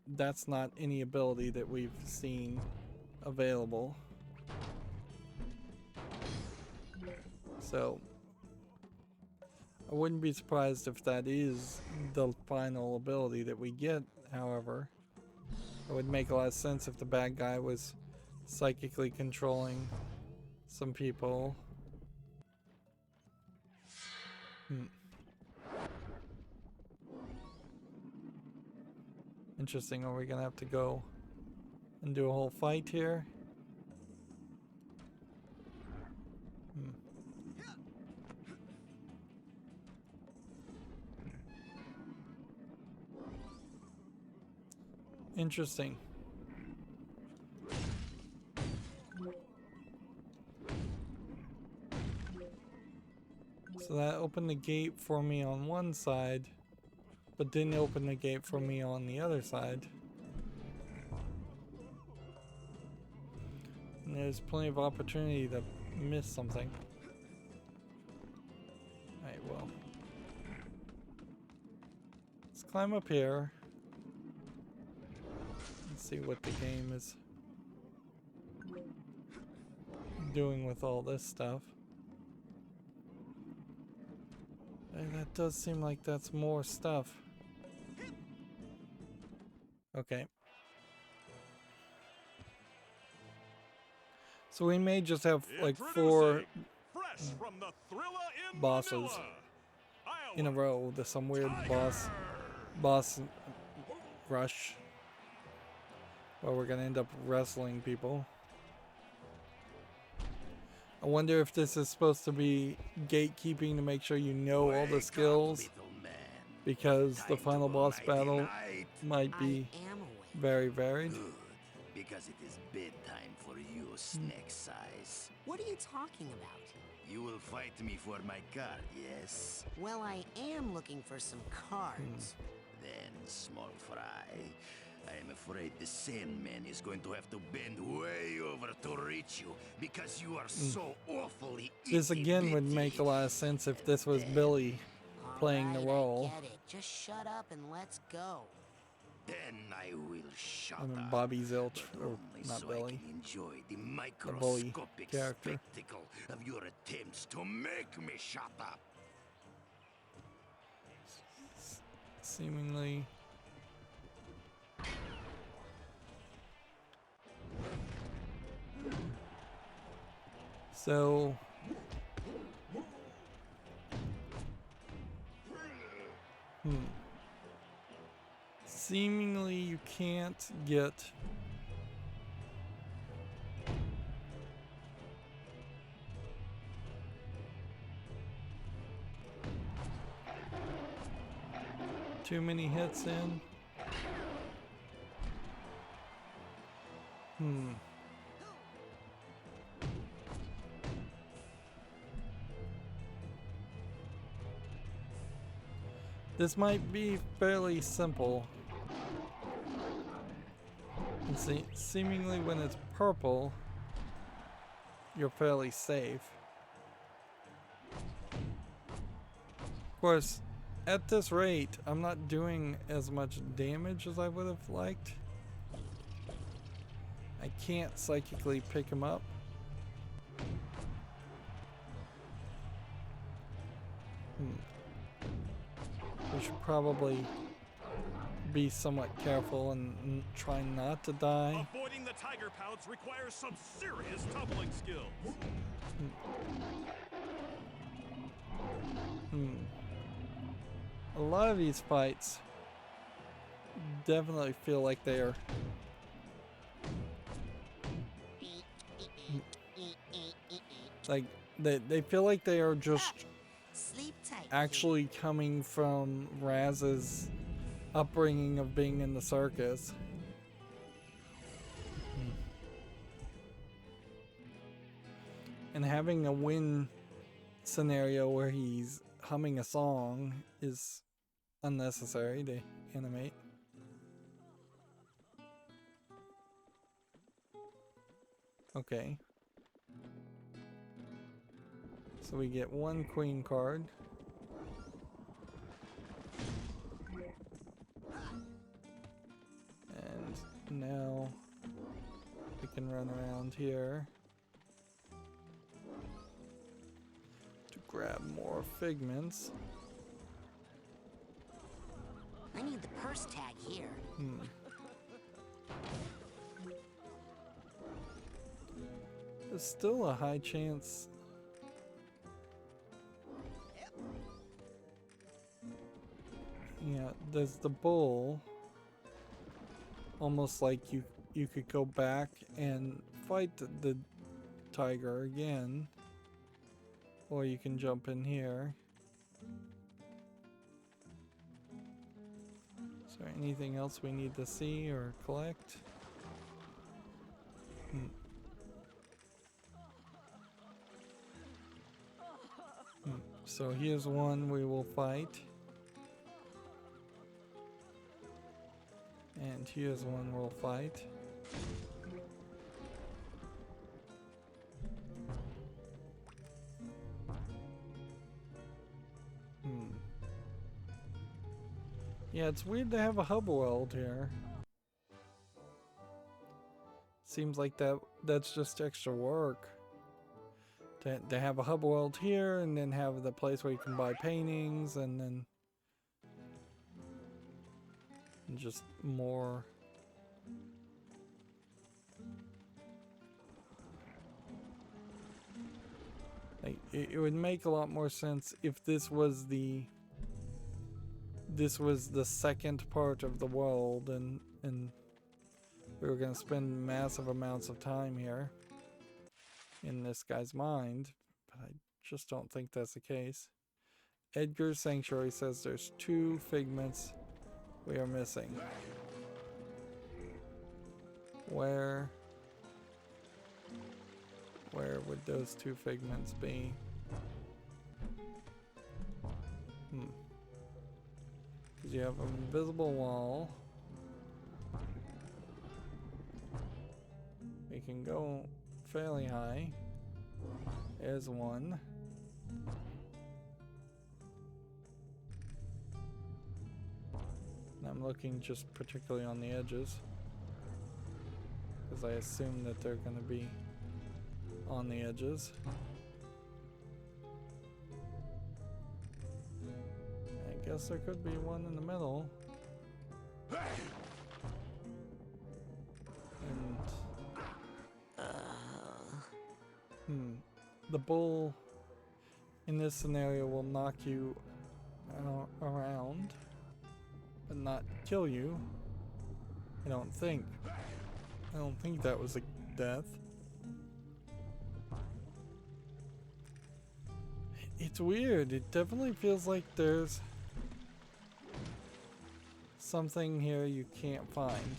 That's not any ability that we've seen available. So I wouldn't be surprised if that is the final ability that we get. However, it would make a lot of sense if the bad guy was psychically controlling some people. Interesting. Are we gonna have to go and do a whole fight here? Interesting. So that opened the gate for me on one side, but didn't open the gate for me on the other side. And there's plenty of opportunity to miss something. Alright, well. Let's climb up here. Let's see what the game is doing with all this stuff. And that does seem like that's more stuff. Okay. So we may just have like 4 bosses in a row. There's some weird boss rush where we're gonna end up wrestling people. I wonder if this is supposed to be gatekeeping to make sure you know all the skills, because the final boss battle might be very varied. Good, because it is bedtime for you, snack size. What are you talking about? You will fight me for my card, yes? Well, I am looking for some cards. Then, small fry, I am afraid the Sandman is going to have to bend way over to reach you, because you are so awfully This again would make a lot of sense if this was Billy playing the Alright, role. I get it. Just shut up and let's go. Then I will shut I mean, up. Bobby Zilch, but or only not so Billy. I can enjoy the bully microscopic character. spectacle of your attempts to make me shut up. Seemingly. So. Seemingly you can't get too many hits in. This might be fairly simple. And see, seemingly when it's purple, you're fairly safe. Of course, at this rate, I'm not doing as much damage as I would have liked. I can't psychically pick him up. We should probably be somewhat careful and try not to die. Avoiding the tiger pouts requires some serious tumbling skills. A lot of these fights definitely feel like they are like they feel like they are just Sleep tight. actually coming from Raz's upbringing of being in the circus. And having a win scenario where he's humming a song is unnecessary to animate. Okay. So we get 1 queen card. And now we can run around here to grab more figments. I need the purse tag here. There's still a high chance. Yeah, there's the bull. almost like you could go back and fight the tiger again, or you can jump in here. Is there anything else we need to see or collect? So here's one we will fight. And here's one we'll fight. Yeah, it's weird to have a hub world here. Seems like that's just extra work. To have a hub world here and then have the place where you can buy paintings and then just more. Like, it would make a lot more sense if this was the second part of the world and we were going to spend massive amounts of time here in this guy's mind, but I just don't think that's the case. Edgar's Sanctuary says there's 2 figments we are missing. Where would those 2 figments be? Because you have an invisible wall. We can go fairly high. There's one. And I'm looking just particularly on the edges, because I assume that they're going to be on the edges. I guess there could be one in the middle. And the bull in this scenario will knock you around, but not kill you. I don't think that was a death. It's weird. It definitely feels like there's something here you can't find.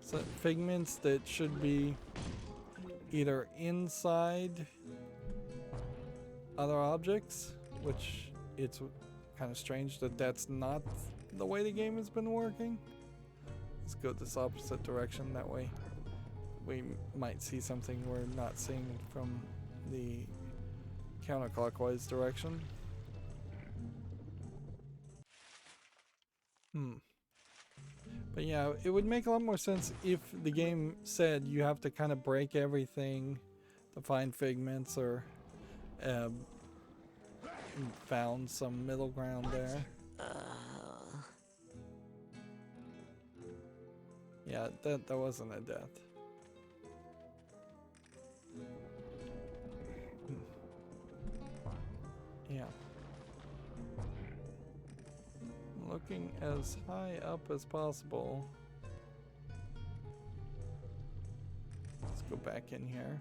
So figments that should be either inside other objects, which it's kind of strange that that's not the way the game has been working. Let's go this opposite direction, that way we might see something we're not seeing from the counterclockwise direction. But yeah, it would make a lot more sense if the game said you have to kind of break everything to find figments, or found some middle ground there. Yeah, that wasn't a death. Yeah. Looking as high up as possible. Let's go back in here.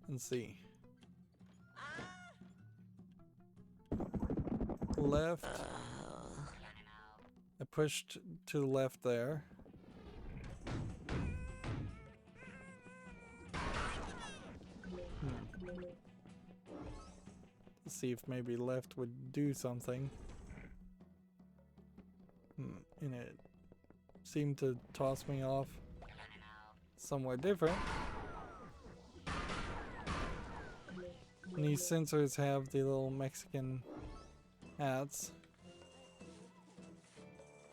And see. Left. I pushed to the left there. Let's see if maybe left would do something. And it seemed to toss me off somewhere different. And these sensors have the little Mexican hats.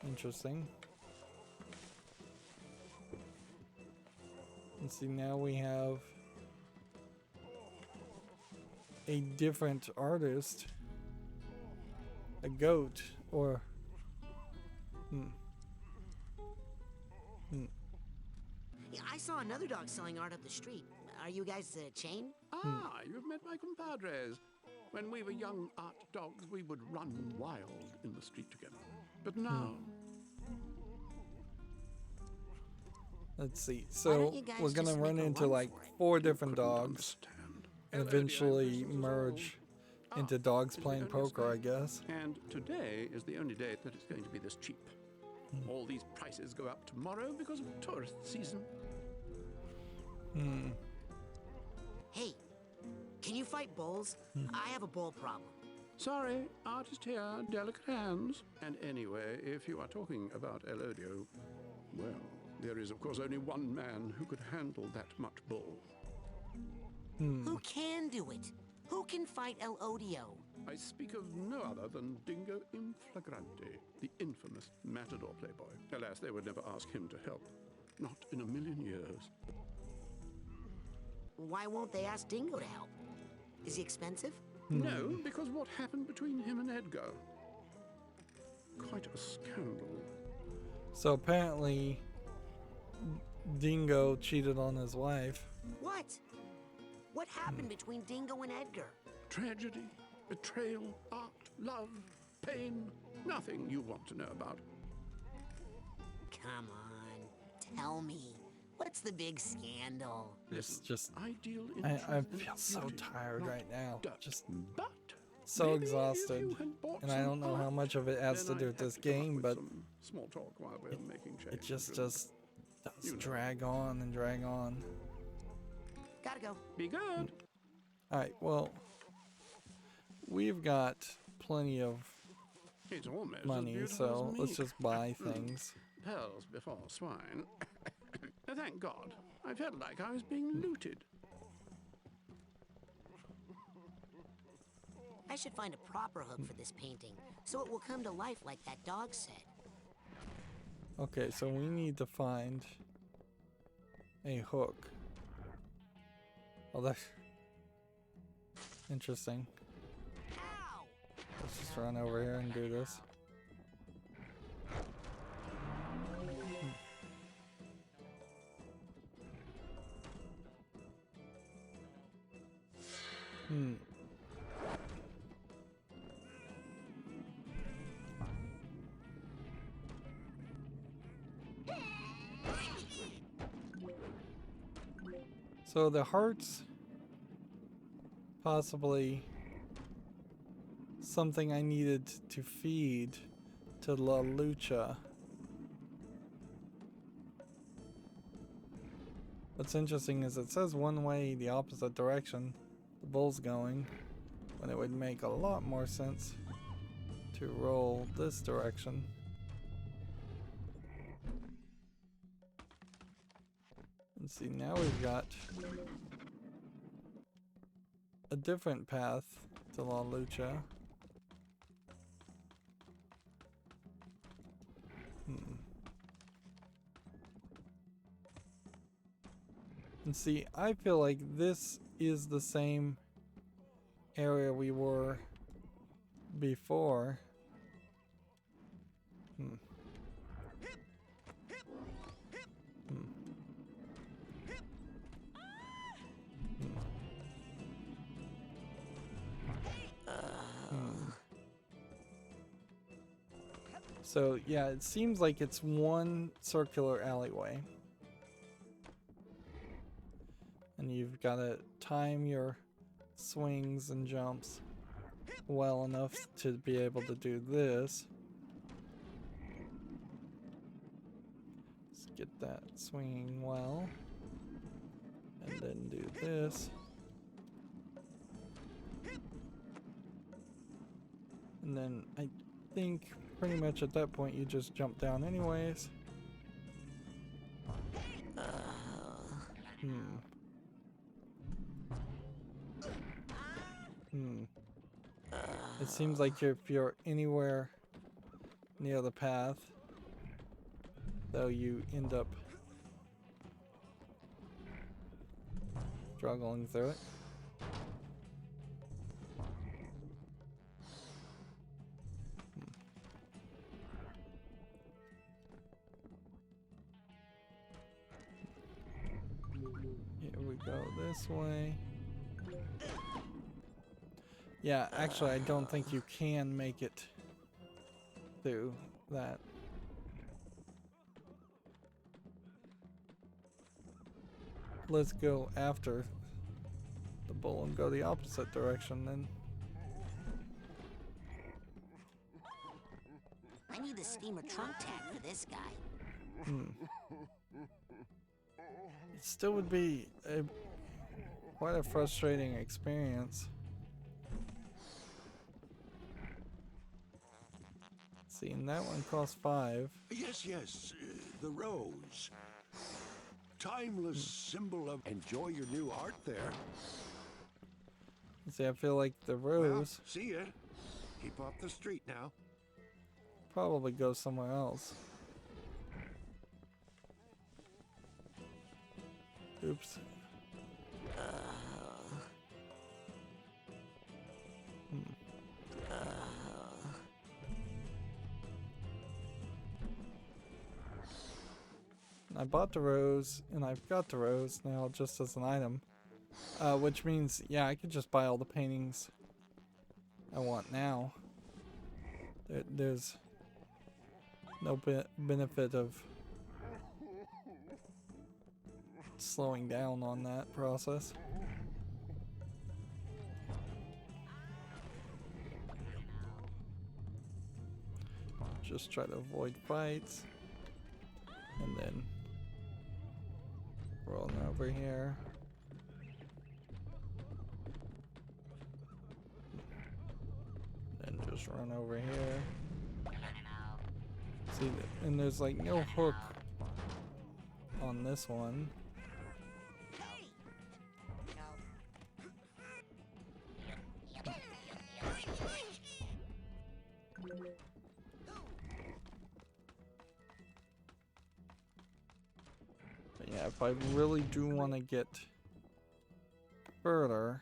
Interesting. And see, now we have a different artist. A goat, or Yeah, I saw another dog selling art up the street. Are you guys a chain? Ah, you've met my compadres. When we were young art dogs, we would run wild in the street together. But now, Let's see. Why So don't you guys we're gonna just run make a into run like for it? 4 different couldn't dogs understand. and Elodie eventually whistles all. merge into dogs is the playing only poker, I escape. guess. And today is the only day that it's going to be this cheap. All these prices go up tomorrow because of tourist season. Hey, can you fight bulls? I have a bull problem. Sorry, artist here, delicate hands. And anyway, if you are talking about Elodio, well, there is of course only one man who could handle that much bull. Who can do it? Who can fight El Odio? I speak of no other than Dingo in Flagrante, the infamous Matador playboy. Alas, they would never ask him to help. Not in a million years. Why won't they ask Dingo to help? Is he expensive? No, because what happened between him and Edgar? Quite a scandal. So apparently Dingo cheated on his wife. What? What happened between Dingo and Edgar? Tragedy, betrayal, art, love, pain. Nothing you want to know about. Come on, tell me. What's the big scandal? It's just I deal in I truth and feel so beauty, tired not right now. dirt. Just But so maybe if exhausted. you had bought And I some don't know how art, much of it has to then do I'd with have this to come up game, with but some small talk while we're making change. it just and does You know. drag on and drag on. Gotta go. be good. Alright, well, we've got plenty of It's almost as money, beautiful so as let's me. just buy things. Pearls before swine. Thank God. I felt like I was being looted. I should find a proper hook for this painting, so it will come to life like that dog said. Okay, so we need to find a hook. Oh, that's interesting. Ow! Let's just run over here and do this. So the heart's possibly something I needed to feed to La Lucha. What's interesting is it says one way the opposite direction the bull's going, when it would make a lot more sense to roll this direction. And see, now we've got a different path to La Lucha. And see, I feel like this is the same area we were before. So yeah, it seems like it's one circular alleyway. And you've got to time your swings and jumps well enough to be able to do this. Let's get that swinging well. And then do this. And then I think pretty much at that point you just jump down anyways. It seems like if you're anywhere near the path, though, you end up struggling through it. Here we go this way. Yeah, actually, I don't think you can make it through that. Let's go after the bull and go the opposite direction then. I need the steamer trunk tag for this guy. It still would be quite a frustrating experience. See, and that one costs 5. Yes, the rose. Timeless symbol of enjoy your new art there. See, I feel like the Well, rose see ya. Keep off the street now. probably goes somewhere else. Oops. I bought the rose, and I've got the rose now just as an item. Which means, yeah, I could just buy all the paintings I want now. There's no benefit of slowing down on that process. Just try to avoid fights. And then rolling over here. And just run over here. See, and there's like no hook on this one. But yeah, if I really do want to get further,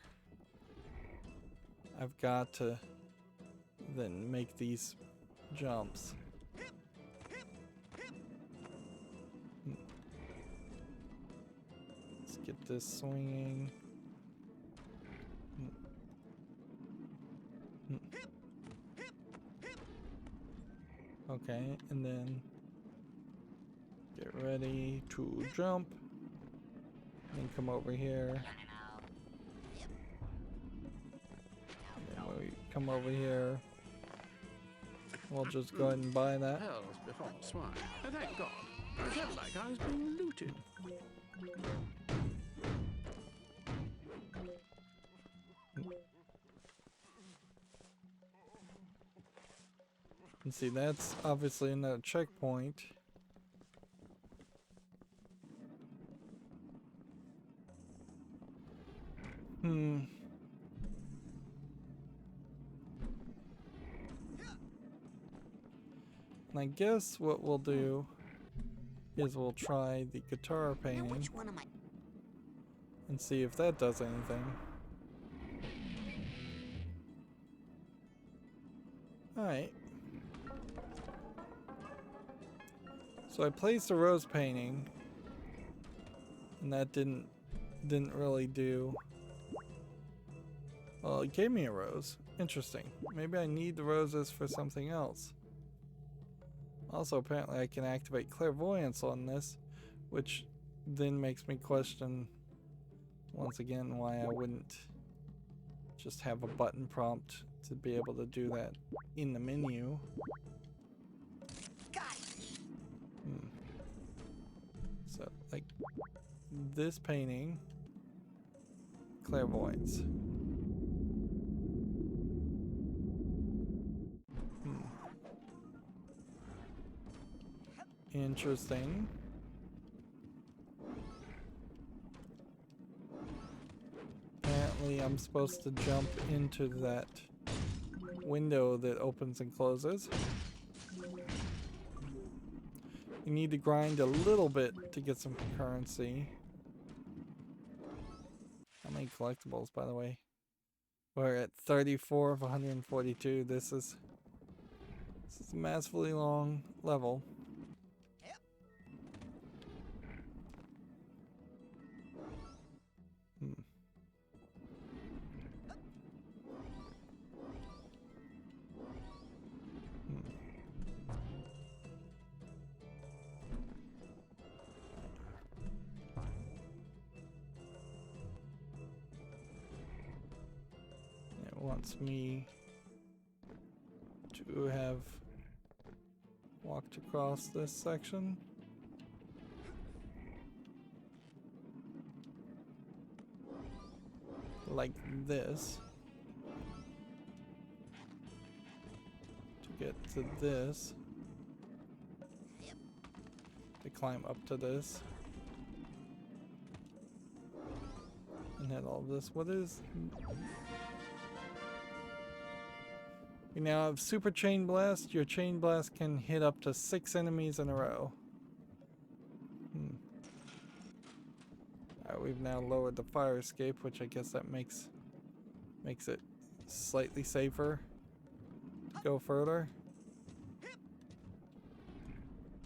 I've got to then make these jumps. Let's get this swinging. Okay, and then get ready to jump. And come over here. And then when we come over here, we'll just go ahead and buy that. Hells before swine. And thank God. I felt like I was being looted. And see, that's obviously another checkpoint. And I guess what we'll do is we'll try the guitar painting Which one am I? and see if that does anything. Alright. So I placed a rose painting, and that didn't really do. Well, it gave me a rose. Interesting. Maybe I need the roses for something else. Also, apparently I can activate clairvoyance on this, which then makes me question, once again, why I wouldn't just have a button prompt to be able to do that in the menu. So, like, this painting, clairvoyance. Interesting. Apparently I'm supposed to jump into that window that opens and closes. You need to grind a little bit to get some currency. How many collectibles, by the way? We're at 34 of 142. This is a massively long level. wants me to have walked across this section. Like this. To get to this. To climb up to this. And hit all this. What is... You now have Super Chain Blast. Your Chain Blast can hit up to 6 enemies in a row. Alright, we've now lowered the fire escape, which I guess that makes it slightly safer to go further.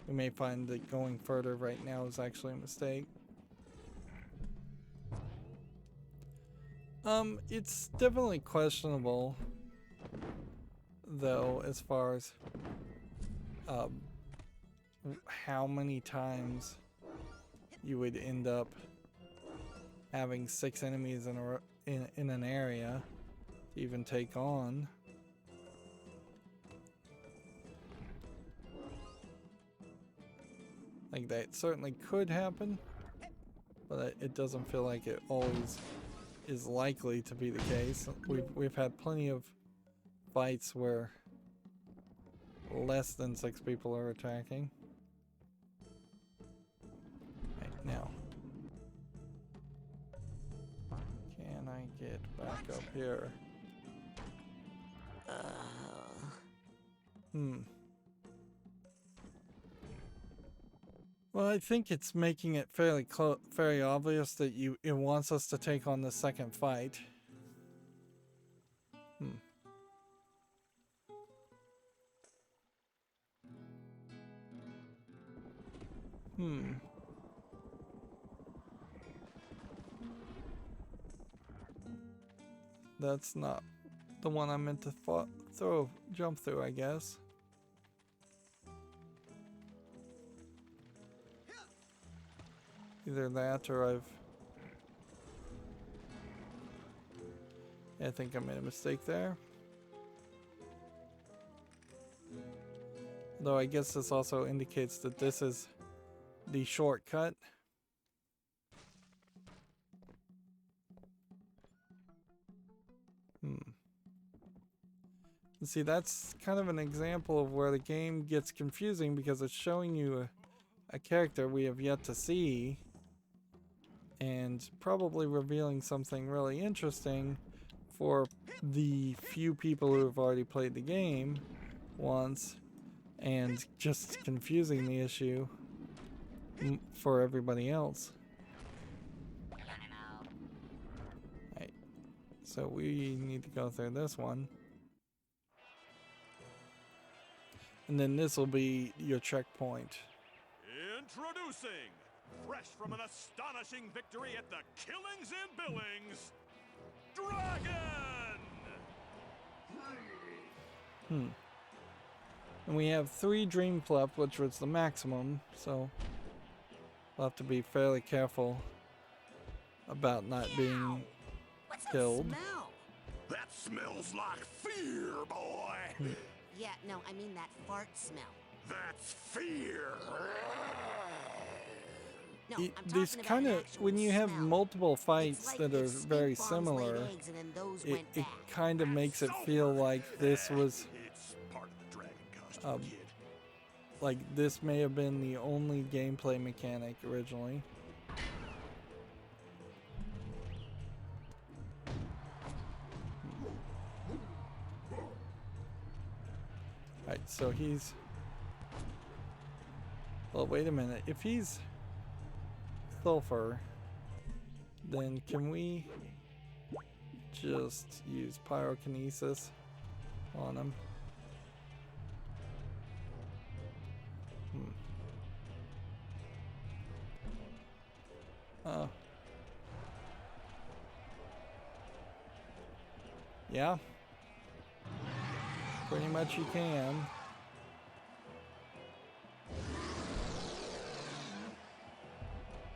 We may find that going further right now is actually a mistake. It's definitely questionable, though, as far as how many times you would end up having 6 enemies in an area to even take on. Like, that certainly could happen, but it doesn't feel like it always is likely to be the case. We've had plenty of fights where less than 6 people are attacking. Right, now. Can I get back up here? Well, I think it's making it very obvious that it wants us to take on the second fight. That's not the one I meant to jump through, I guess. Either that or I think I made a mistake there. Though I guess this also indicates that this is the shortcut. See, that's kind of an example of where the game gets confusing, because it's showing you a character we have yet to see and probably revealing something really interesting for the few people who have already played the game once, and just confusing the issue for everybody else. Right. So we need to go through this one. And then this will be your checkpoint. Introducing, fresh from an astonishing victory at the Killings and Billings, Dragon! And we have 3 Dream Fluff, which was the maximum, so we'll have to be fairly careful about not being killed. That smells like fear, boy! Yeah, no, I mean that fart smell. That's fear! No, These kind of, when you have multiple fights that are very similar, it kind of makes it feel like this was, like this may have been the only gameplay mechanic originally. Alright, so he's... Well, wait a minute. If he's sulfur, then can we just use pyrokinesis on him? Oh. Yeah. Pretty much you can.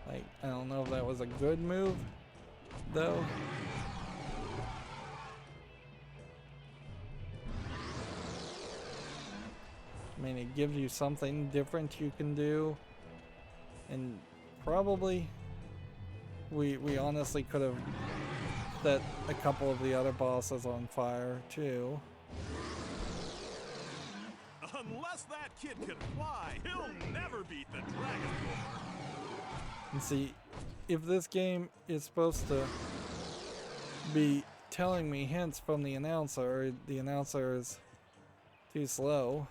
Like, I don't know if that was a good move, though. mean, it gives you something different you can do. And probably we honestly could have set a couple of the other bosses on fire too. Unless that kid can fly, he'll never beat the dragon. And see, if this game is supposed to be telling me hints from the announcer is too slow.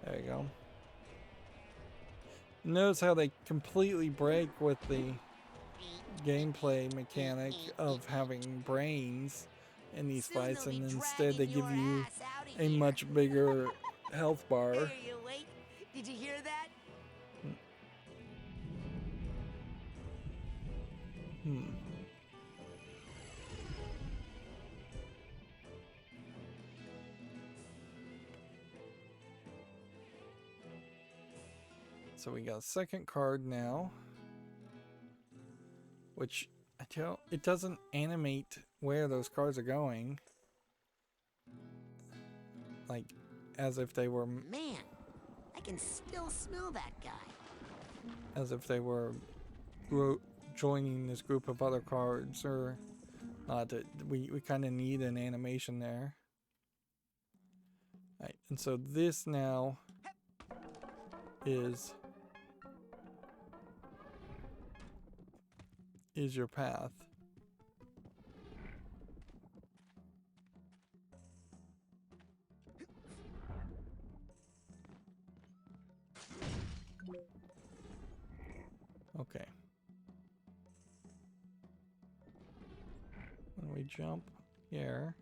There you go. Notice how they completely break with the gameplay mechanic of having brains in these fights, and instead they give you a much bigger health bar. Here you wait. Did you hear that? So we got a second card now, which it doesn't animate where those cards are going, like as if they were Man, I can still smell that guy. as if they were joining this group of other cards, or not. We kind of need an animation there. Right, and so this now is your path. Okay. When we jump here,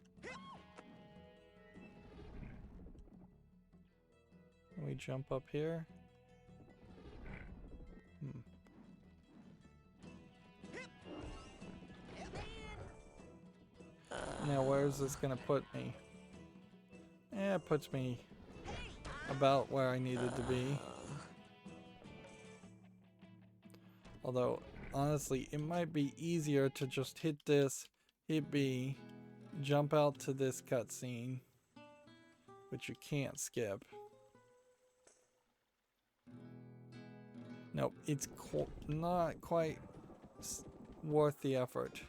and we jump up here. Now where's this gonna put me? It puts me about where I needed to be. Although, honestly, it might be easier to just hit this, hit B, jump out to this cutscene, which you can't skip. Nope, it's not quite worth the effort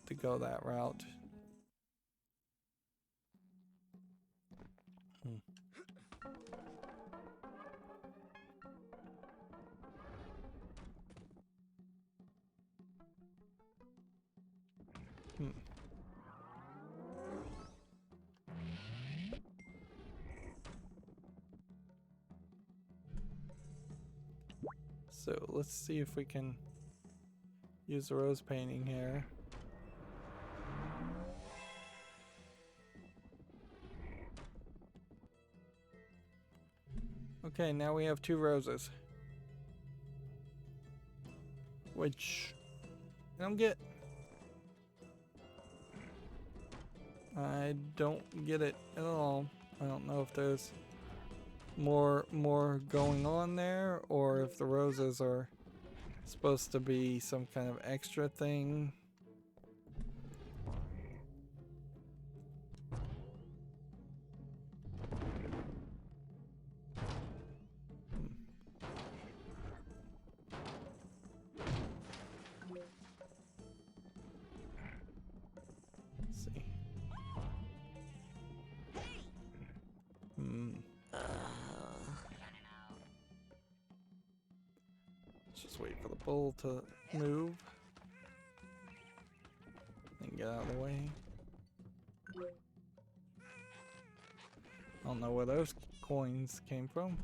to go that route. So let's see if we can use the rose painting here. Okay, now we have 2 roses. Which I don't get. I don't get it at all. I don't know if there's more going on there, or if the roses are supposed to be some kind of extra thing. Just wait for the bull to move and get out of the way. I don't know where those coins came from.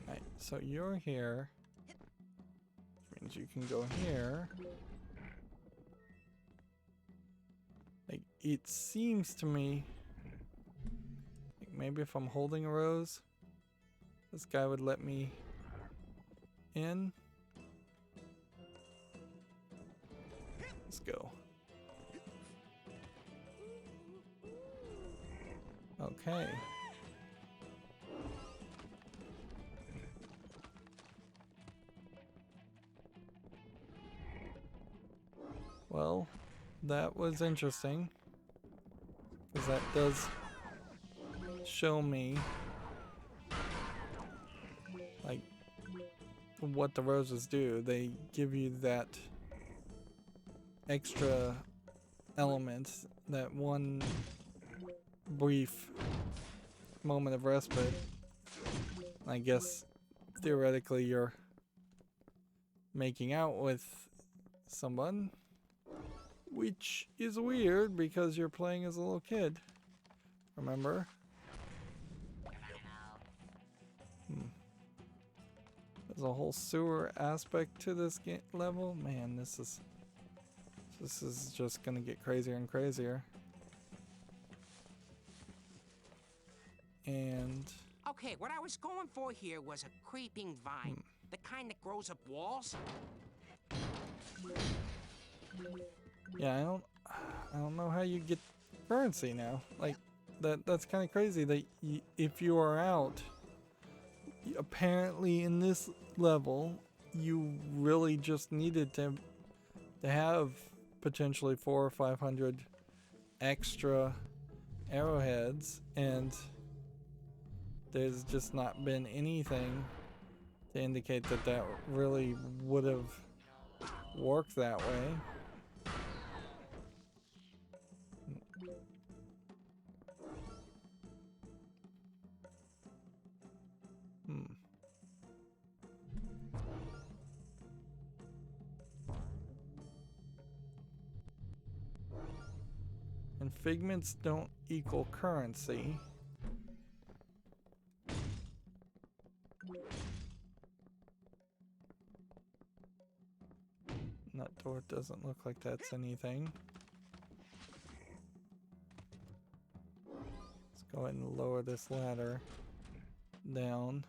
Right, so you're here, which means you can go here. Like, it seems to me maybe if I'm holding a rose, this guy would let me in. Let's go. Okay. Well, that was interesting. Because that does show me like what the roses do. They give you that extra element, that one brief moment of respite. I guess theoretically you're making out with someone, which is weird because you're playing as a little kid. Remember? There's a whole sewer aspect to this level. Man, this is just gonna get crazier and crazier. And Okay, what I was going for here was a creeping vine. The kind that grows up walls. yeah, I don't know how you get currency now. Like that's kind of crazy that if you are out, apparently in this level, you really just needed to have potentially 400 or 500 extra arrowheads, and there's just not been anything to indicate that that really would have worked that way. And figments don't equal currency. That door doesn't look like that's anything. Let's go ahead and lower this ladder down.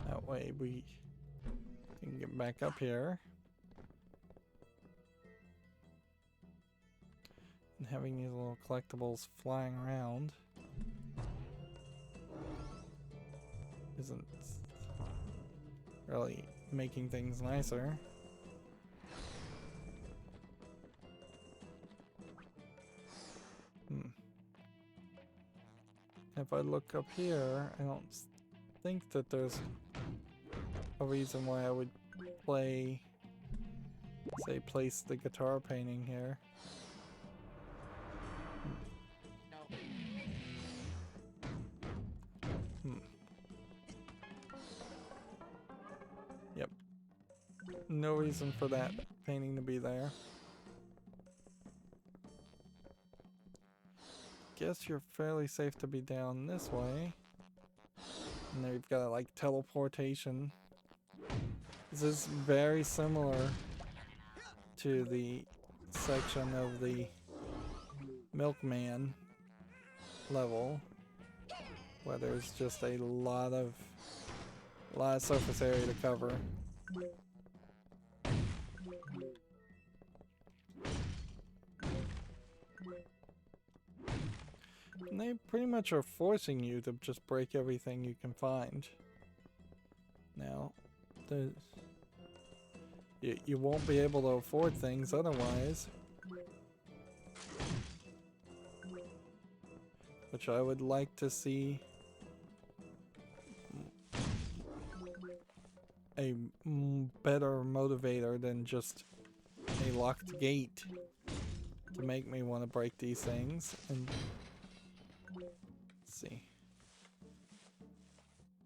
That way we can get back up here. And having these little collectibles flying around isn't really making things nicer. If I look up here, I don't think that there's a reason why I would place the guitar painting here. Yep. No reason for that painting to be there. Guess you're fairly safe to be down this way. And there you've got like teleportation. This is very similar to the section of the Milkman level, where there's just a lot of surface area to cover. And they pretty much are forcing you to just break everything you can find. Now, you won't be able to afford things otherwise. Which I would like to see a better motivator than just a locked gate to make me want to break these things. And let's see.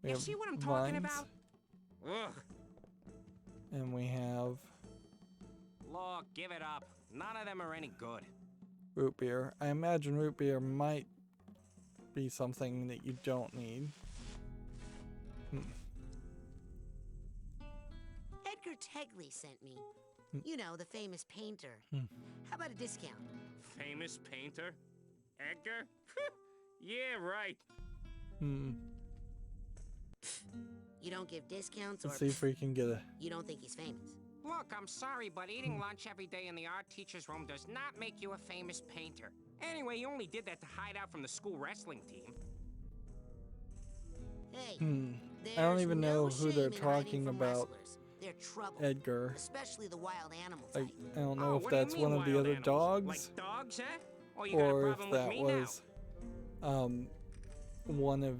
We You have see what I'm talking vines, about? Ugh. and we have Look, give it up. None of them are any good. root beer. I imagine root beer might be something that you don't need. Edgar Tegley sent me. You know, the famous painter. How about a discount? Famous painter? Edgar? Yeah, right. You don't give discounts, or Let's see if we can get a you don't think he's famous? Look, I'm sorry, but eating lunch every day in the art teacher's room does not make you a famous painter. Anyway, you only did that to hide out from the school wrestling team. Hey, I don't there's even no know who they're shame in hiding talking from about. wrestlers. They're trouble, Edgar. especially the wild animal I type. don't know Oh, if what do you that's mean one of the wild other animals? dogs, Like dogs, huh? Or you got a or problem if with that me was one of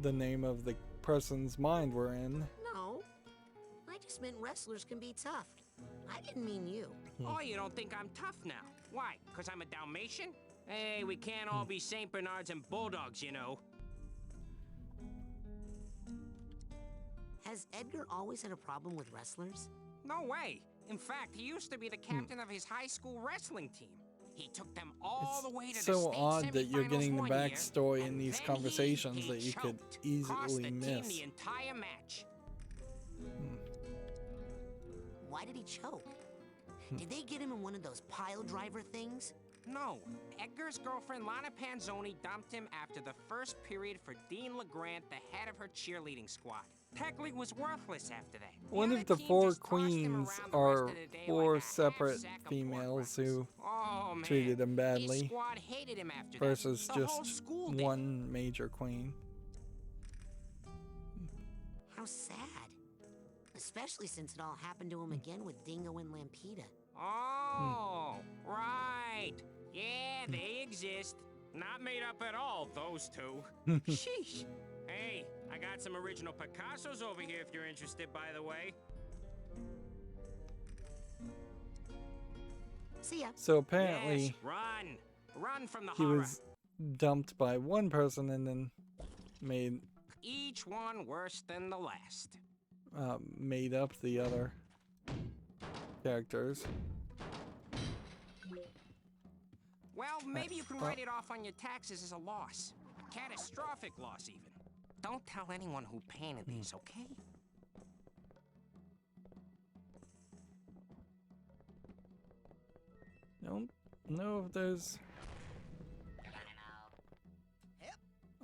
the name of the person's mind we're in. No, I just meant wrestlers can be tough. I didn't mean you. now? Oh, you don't think I'm tough now? Why? Because I'm a Dalmatian? Hey, we can't all be St. Bernards and Bulldogs, you know. Has Edgar always had a problem with wrestlers? No way. In fact, he used to be the captain of his high school wrestling team. He took them all the way to It's the so state odd that you're semifinals getting the one year, backstory in and these then conversations he that you could choked. Cost easily the team miss. the entire match. Why did he choke? Did they get him in one of those pile driver things? No, Edgar's girlfriend Lana Panzoni dumped him after the first period for Dean LeGrand, the head of her cheerleading squad. Technically was worthless after that. What if the four queens are four separate females who treated him His badly squad hated him after versus that. The whole just school did. one major queen? How sad. Especially since it all happened to him again with Dingo and Lampita. Oh, right. Yeah, they exist. Not made up at all, those two. Sheesh. Hey, I got some original Picassos over here if you're interested, by the way. See ya. So apparently Yes, run. Run from the he horror. was dumped by one person and then made Each one worse than the last. made up the other characters. Well, maybe you can write it off on your taxes as a loss. A catastrophic loss, even. Don't tell anyone who painted these, okay? Don't know if there's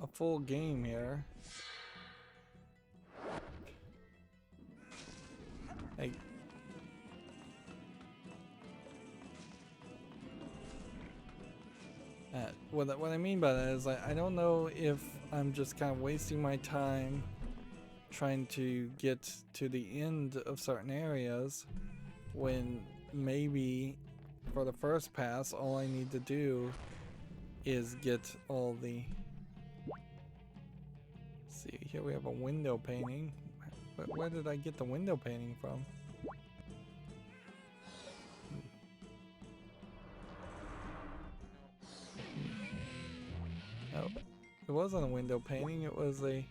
a full game here. Hey. What I mean by that is I don't know if I'm just kind of wasting my time trying to get to the end of certain areas when maybe for the first pass all I need to do is get all the... Let's see, here we have a window painting. Where did I get the window painting from? Oh, it wasn't a window painting, it was a...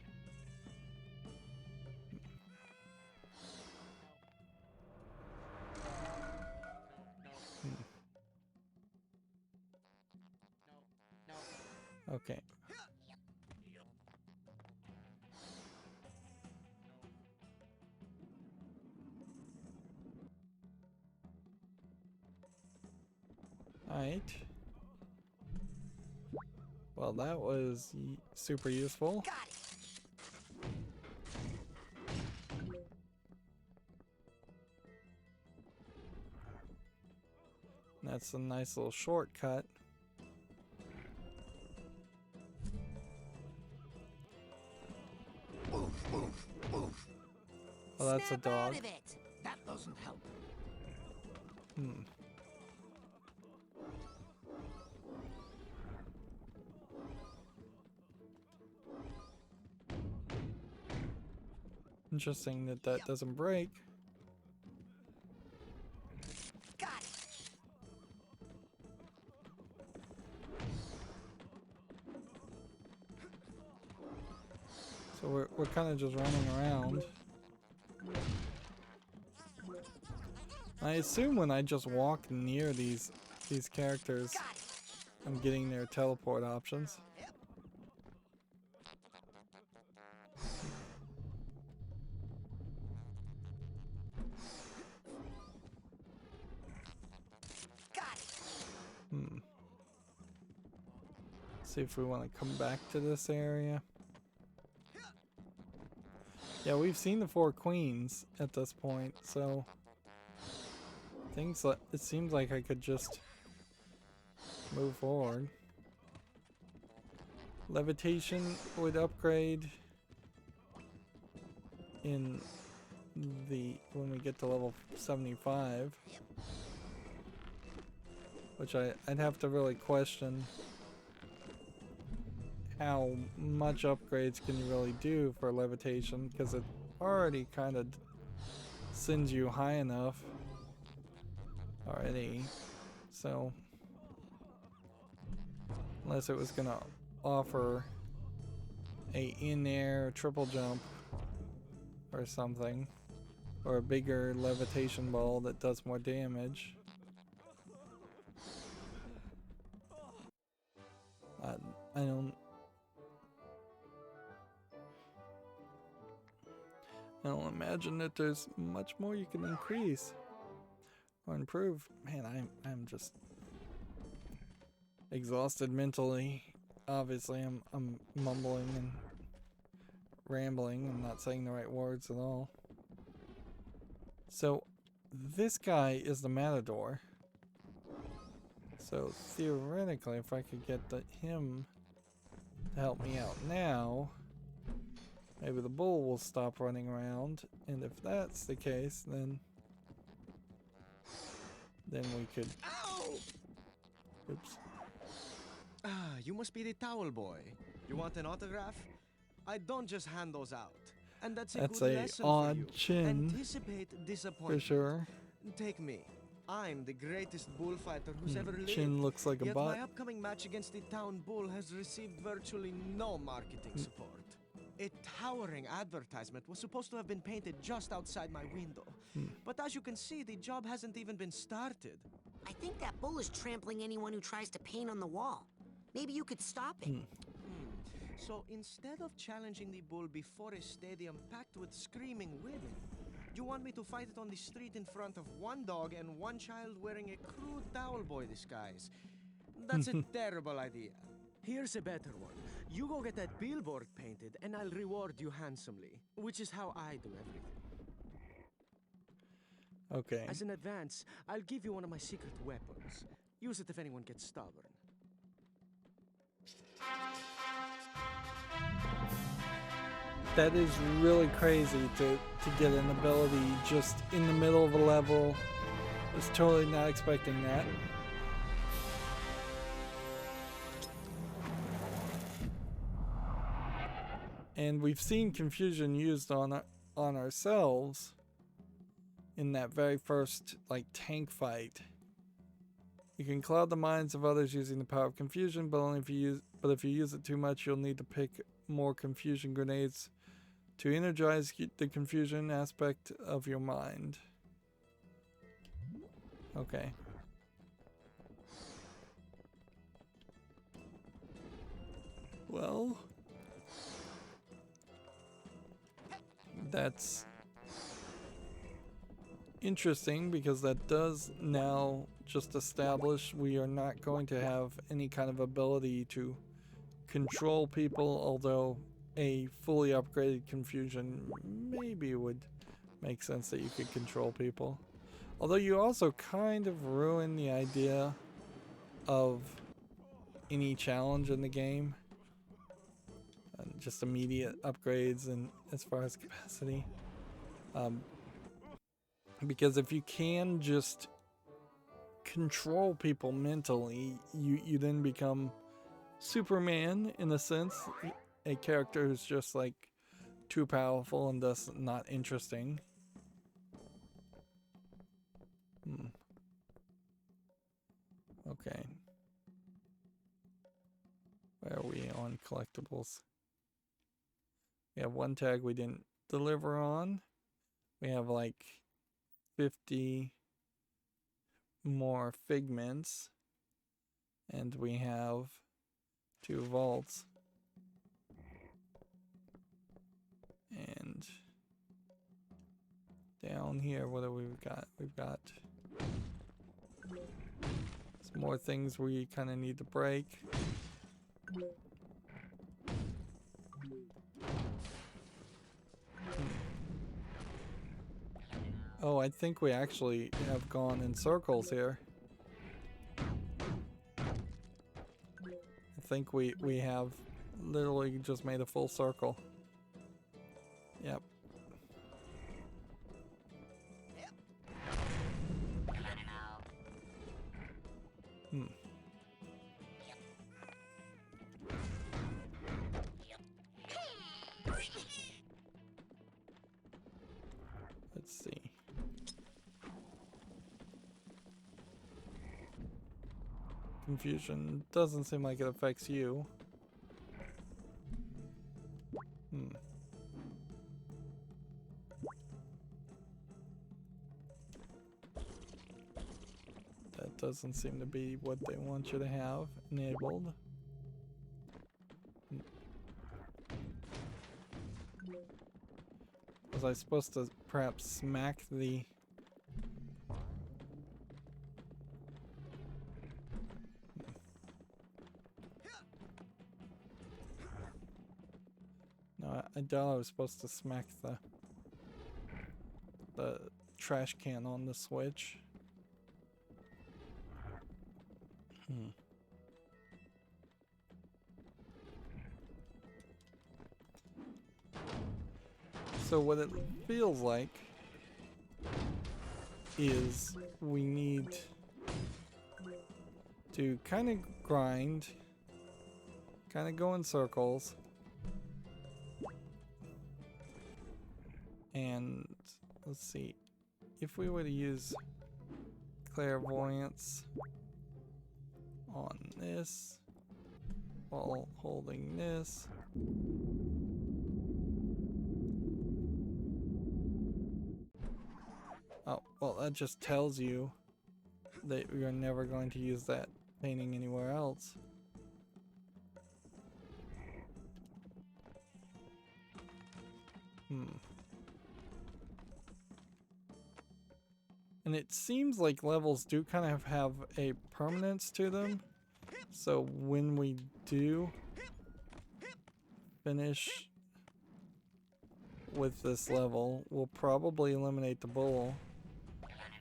Okay. Alright. Well, that was super useful. Got it. That's a nice little shortcut. Well, that's a Snap dog. out of it. That doesn't help. Interesting that that doesn't break. Got it. So we're kind of just running around. I assume when I just walk near these characters, I'm getting their teleport options. Got it. See if we want to come back to this area. Yeah, we've seen the four queens at this point, so It seems like I could just move forward. Levitation would upgrade in when we get to level 75, which I'd have to really question how much upgrades can you really do for levitation, because it already kind of sends you high enough already. So unless it was gonna offer a in-air triple jump or something, or a bigger levitation ball that does more damage. I don't imagine that there's much more you can increase or improve. Man, I'm just exhausted mentally. Obviously, I'm mumbling and rambling and not saying the right words at all. So this guy is the Matador. So theoretically, if I could get him to help me out now, maybe the bull will stop running around. And if that's the case, then we could... Ow! Oops. Ah, you must be the towel boy. You want an autograph? I don't just hand those out. And that's a good lesson odd for you. chin. Anticipate disappointment. For sure. Take me. I'm the greatest bullfighter who's ever lived. Chin looks like a Yet butt. my upcoming match against the town bull has received virtually no marketing support. A towering advertisement was supposed to have been painted just outside my window. But as you can see, the job hasn't even been started. I think that bull is trampling anyone who tries to paint on the wall. Maybe you could stop it. So instead of challenging the bull before a stadium packed with screaming women, you want me to fight it on the street in front of one dog and one child wearing a crude towel boy disguise? That's a terrible idea. Here's a better one. You go get that billboard painted and I'll reward you handsomely, which is how I do everything. Okay. As an advance, I'll give you one of my secret weapons. Use it if anyone gets stubborn. That is really crazy to get an ability just in the middle of a level. I was totally not expecting that. And we've seen confusion used on ourselves in that very first tank fight. You can cloud the minds of others using the power of confusion, but only if you use it too much, you'll need to pick more confusion grenades to energize the confusion aspect of your mind. Okay. Well, that's interesting because that does now just establish we are not going to have any kind of ability to control people, although a fully upgraded confusion maybe would make sense that you could control people. Although you also kind of ruin the idea of any challenge in the game. Just immediate upgrades and as far as capacity. Because if you can just control people mentally, you then become Superman in a sense. A character who's just too powerful and thus not interesting. Okay. Where are we on collectibles? We have one tag we didn't deliver on. We have 50 more figments. And we have 2 vaults. And down here, what do we got? We've got some more things we kind of need to break. Oh, I think we actually have gone in circles here. I think we have literally just made a full circle. Yep. Hmm. Let's see. Confusion doesn't seem like it affects you. Hmm. That doesn't seem to be what they want you to have enabled. Was I supposed to perhaps smack the... No, I doubt I was supposed to smack the trash can on the switch. Hmm. So what it feels like is we need to kind of grind, kind of go in circles, and let's see, if we were to use clairvoyance on this while holding this. Oh, well, that just tells you that you're never going to use that painting anywhere else. Hmm. And it seems like levels do kind of have a permanence to them. So when we do finish with this level, we'll probably eliminate the bull.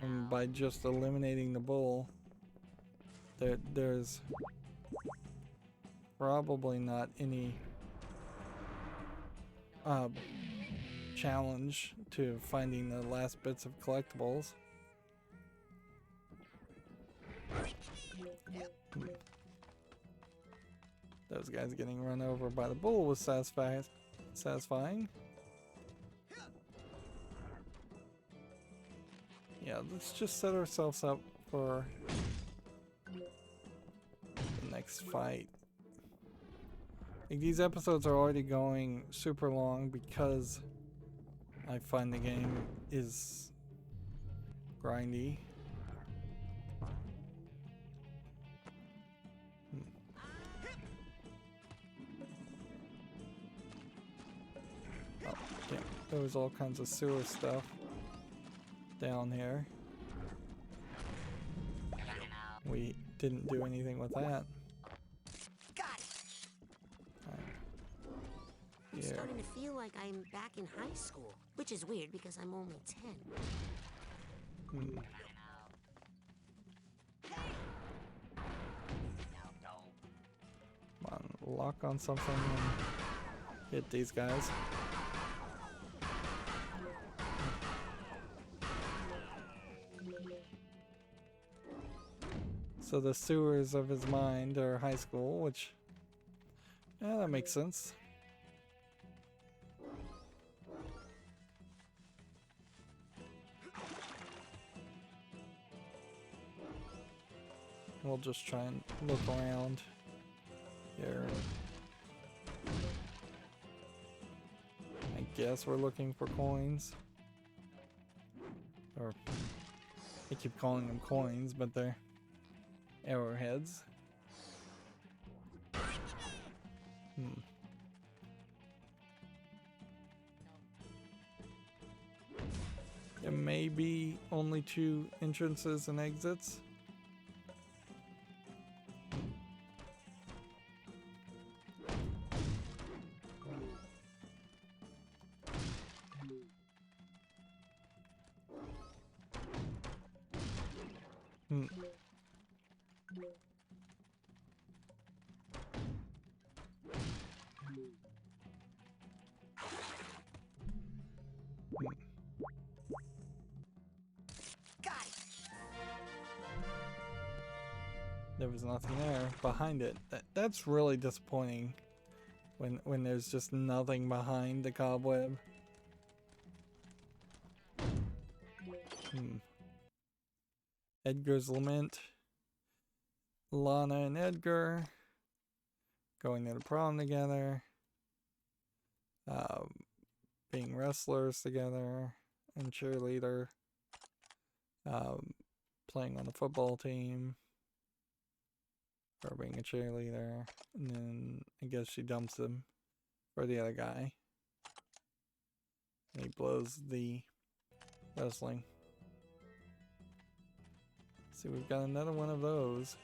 And by just eliminating the bull, there's probably not any challenge to finding the last bits of collectibles. Those guys getting run over by the bull was satisfying. Yeah, let's just set ourselves up for the next fight. Like, these episodes are already going super long because I find the game is grindy. Oh, yeah, there was all kinds of sewer stuff down here. We didn't do anything with that. I'm starting to feel like I'm back in high school, which is weird because I'm only 10. Hmm. Come on, lock on something and hit these guys. So the sewers of his mind are high school, which, yeah, that makes sense. We'll just try and look around here. I guess we're looking for coins. Or, I keep calling them coins, but they're arrowheads. There may be only 2 entrances and exits. Hmm. There was nothing there behind it. That's really disappointing when there's just nothing behind the cobweb. Edgar's Lament. Lana and Edgar going to the prom together. Being wrestlers together and cheerleader. Playing on the football team. Or being a cheerleader. And then I guess she dumps him for the other guy. And he blows the wrestling. See, we've got another one of those.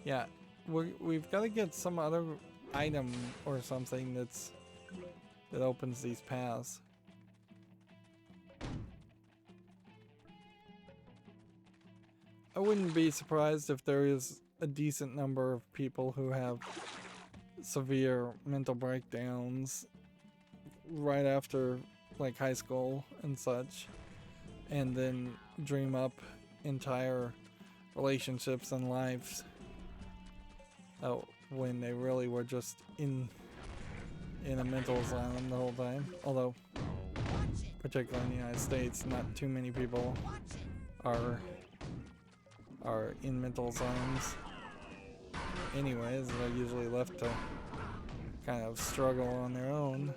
Yeah, we've got to get some other item or something that opens these paths. I wouldn't be surprised if there is a decent number of people who have severe mental breakdowns right after like high school and such, and then dream up entire relationships and lives when they really were just in a mental asylum the whole time. Although, particularly in the United States, not too many people are in mental asylums. Anyways, they're usually left to kind of struggle on their own.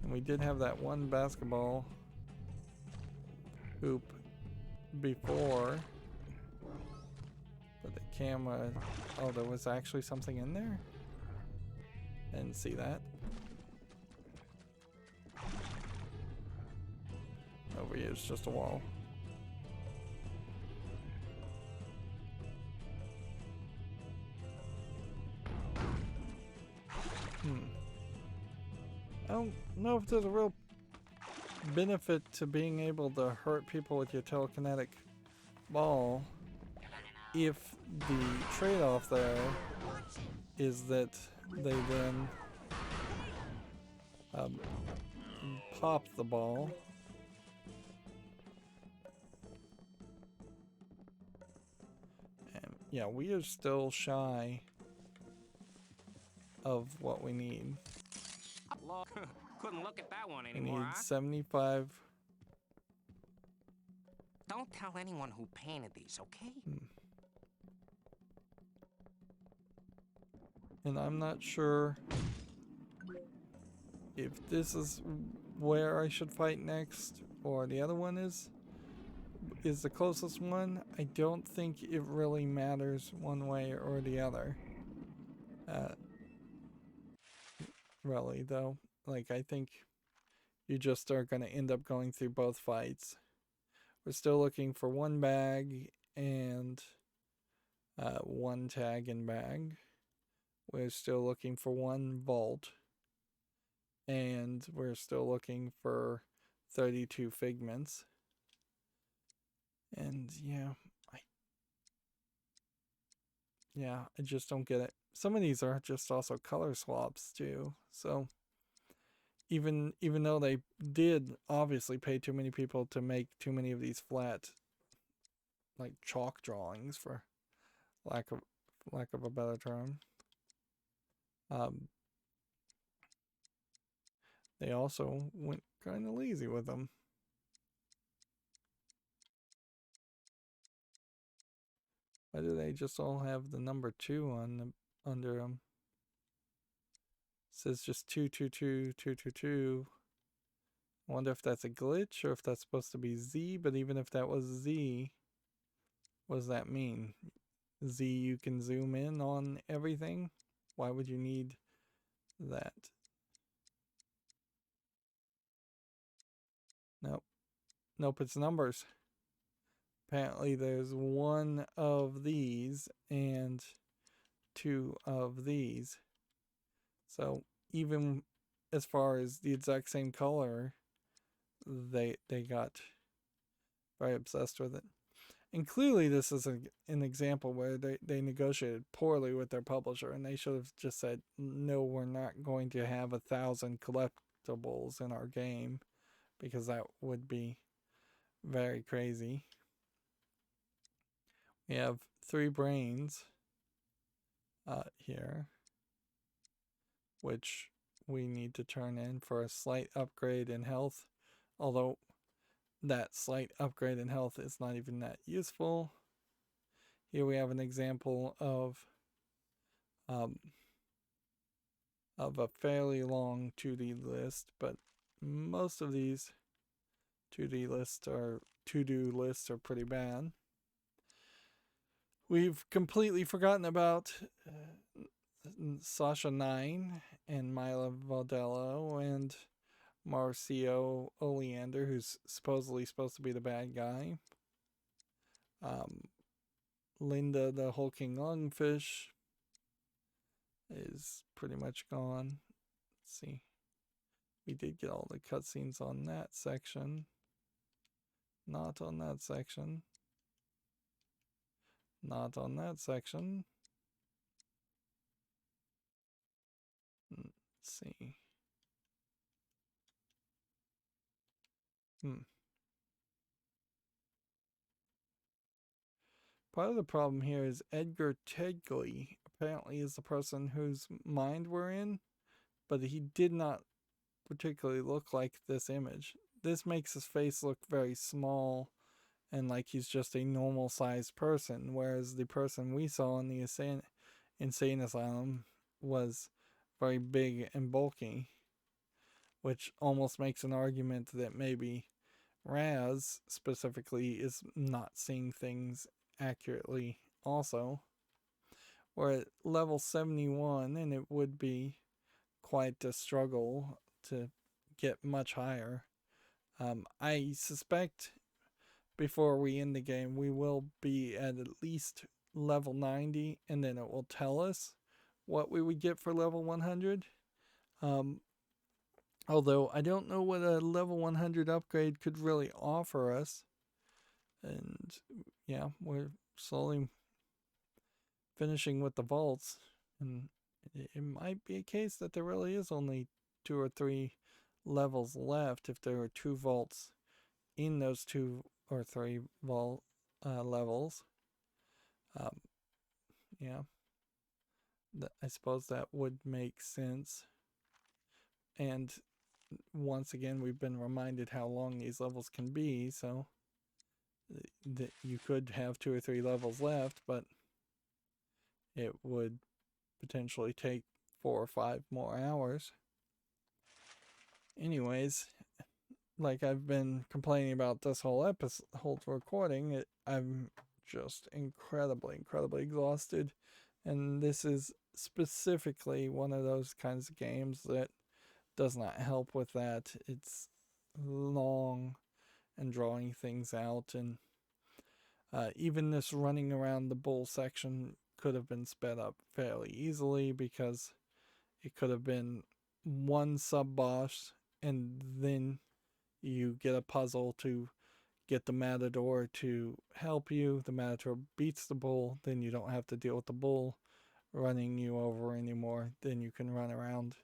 And we did have that one basketball hoop before, but the camera, oh, there was actually something in there? I didn't see that. Over here is just a wall. I don't know if there's a real benefit to being able to hurt people with your telekinetic ball if the trade-off there is that they then pop the ball. And yeah, we are still shy of what we need. Couldn't look at that one We anymore, need huh? 75. Don't tell anyone who painted these, okay? And I'm not sure if this is where I should fight next or the other one is the closest one. I don't think it really matters one way or the other. Really, though. Like, I think you just are going to end up going through both fights. We're still looking for one bag and one tag and bag. We're still looking for one vault. And we're still looking for 32 figments. And yeah, I just don't get it. Some of these are just also color swaps too. So even though they did obviously pay too many people to make too many of these flat, like chalk drawings, for lack of a better term, they also went kind of lazy with them. Why do they just all have the number 2 on under them? It says just 222 222. I wonder if that's a glitch or if that's supposed to be Z, but even if that was Z, what does that mean? Z, you can zoom in on everything? Why would you need that? Nope, it's numbers. Apparently there's one of these and 2 of these. So even as far as the exact same color, they got very obsessed with it. And clearly this is an example where they negotiated poorly with their publisher, and they should have just said, no, we're not going to have 1,000 collectibles in our game, because that would be very crazy. We have 3 brains here, which we need to turn in for a slight upgrade in health, although that slight upgrade in health is not even that useful. Here we have an example of a fairly long 2D list, but most of these 2D lists or to-do lists are pretty bad. We've completely forgotten about Sasha 9 and Mila Valdello and Marcio Oleander, who's supposedly supposed to be the bad guy. Linda the Hulking Lungfish is pretty much gone. Let's see. We did get all the cutscenes on that section. Not on that section. Not on that section. Let's see. Part of the problem here is Edgar Tegley apparently is the person whose mind we're in, but he did not particularly look like this image. This makes his face look very small and like he's just a normal sized person, whereas the person we saw in the insane asylum was very big and bulky, which almost makes an argument that maybe Raz specifically is not seeing things accurately also. We're at level 71, and it would be quite a struggle to get much higher. I suspect before we end the game we will be at least level 90, and then it will tell us what we would get for level 100. Although I don't know what a level 100 upgrade could really offer us. And yeah, we're slowly finishing with the vaults, and it might be a case that there really is only 2 or 3 levels left if there are 2 vaults in those 2 or 3 vault levels. Yeah, I suppose that would make sense. And once again, we've been reminded how long these levels can be, so that you could have 2 or 3 levels left, but it would potentially take 4 or 5 more hours. Anyways, like I've been complaining about this whole recording, I'm just incredibly exhausted, and this is specifically one of those kinds of games that does not help with that. It's long and drawing things out, and even this running around the bull section could have been sped up fairly easily, because it could have been 1 sub boss and then you get a puzzle to get the Matador to help you. The Matador beats the bull, then you don't have to deal with the bull running you over anymore. Then you can run around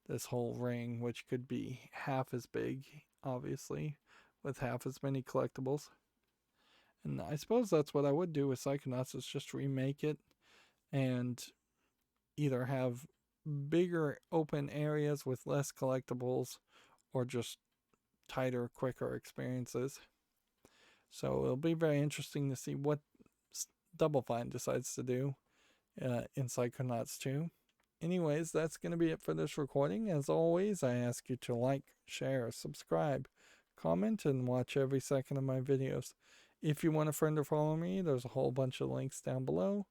this whole ring, which could be half as big, obviously, with half as many collectibles. And I suppose that's what I would do with Psychonauts, is just remake it and either have bigger open areas with less collectibles, or just tighter, quicker experiences. So it'll be very interesting to see what Double Fine decides to do in Psychonauts 2. Anyways, that's going to be it for this recording. As always, I ask you to like, share, subscribe, comment, and watch every second of my videos. If you want a friend or follow me, there's a whole bunch of links down below.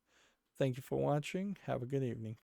Thank you for watching. Have a good evening.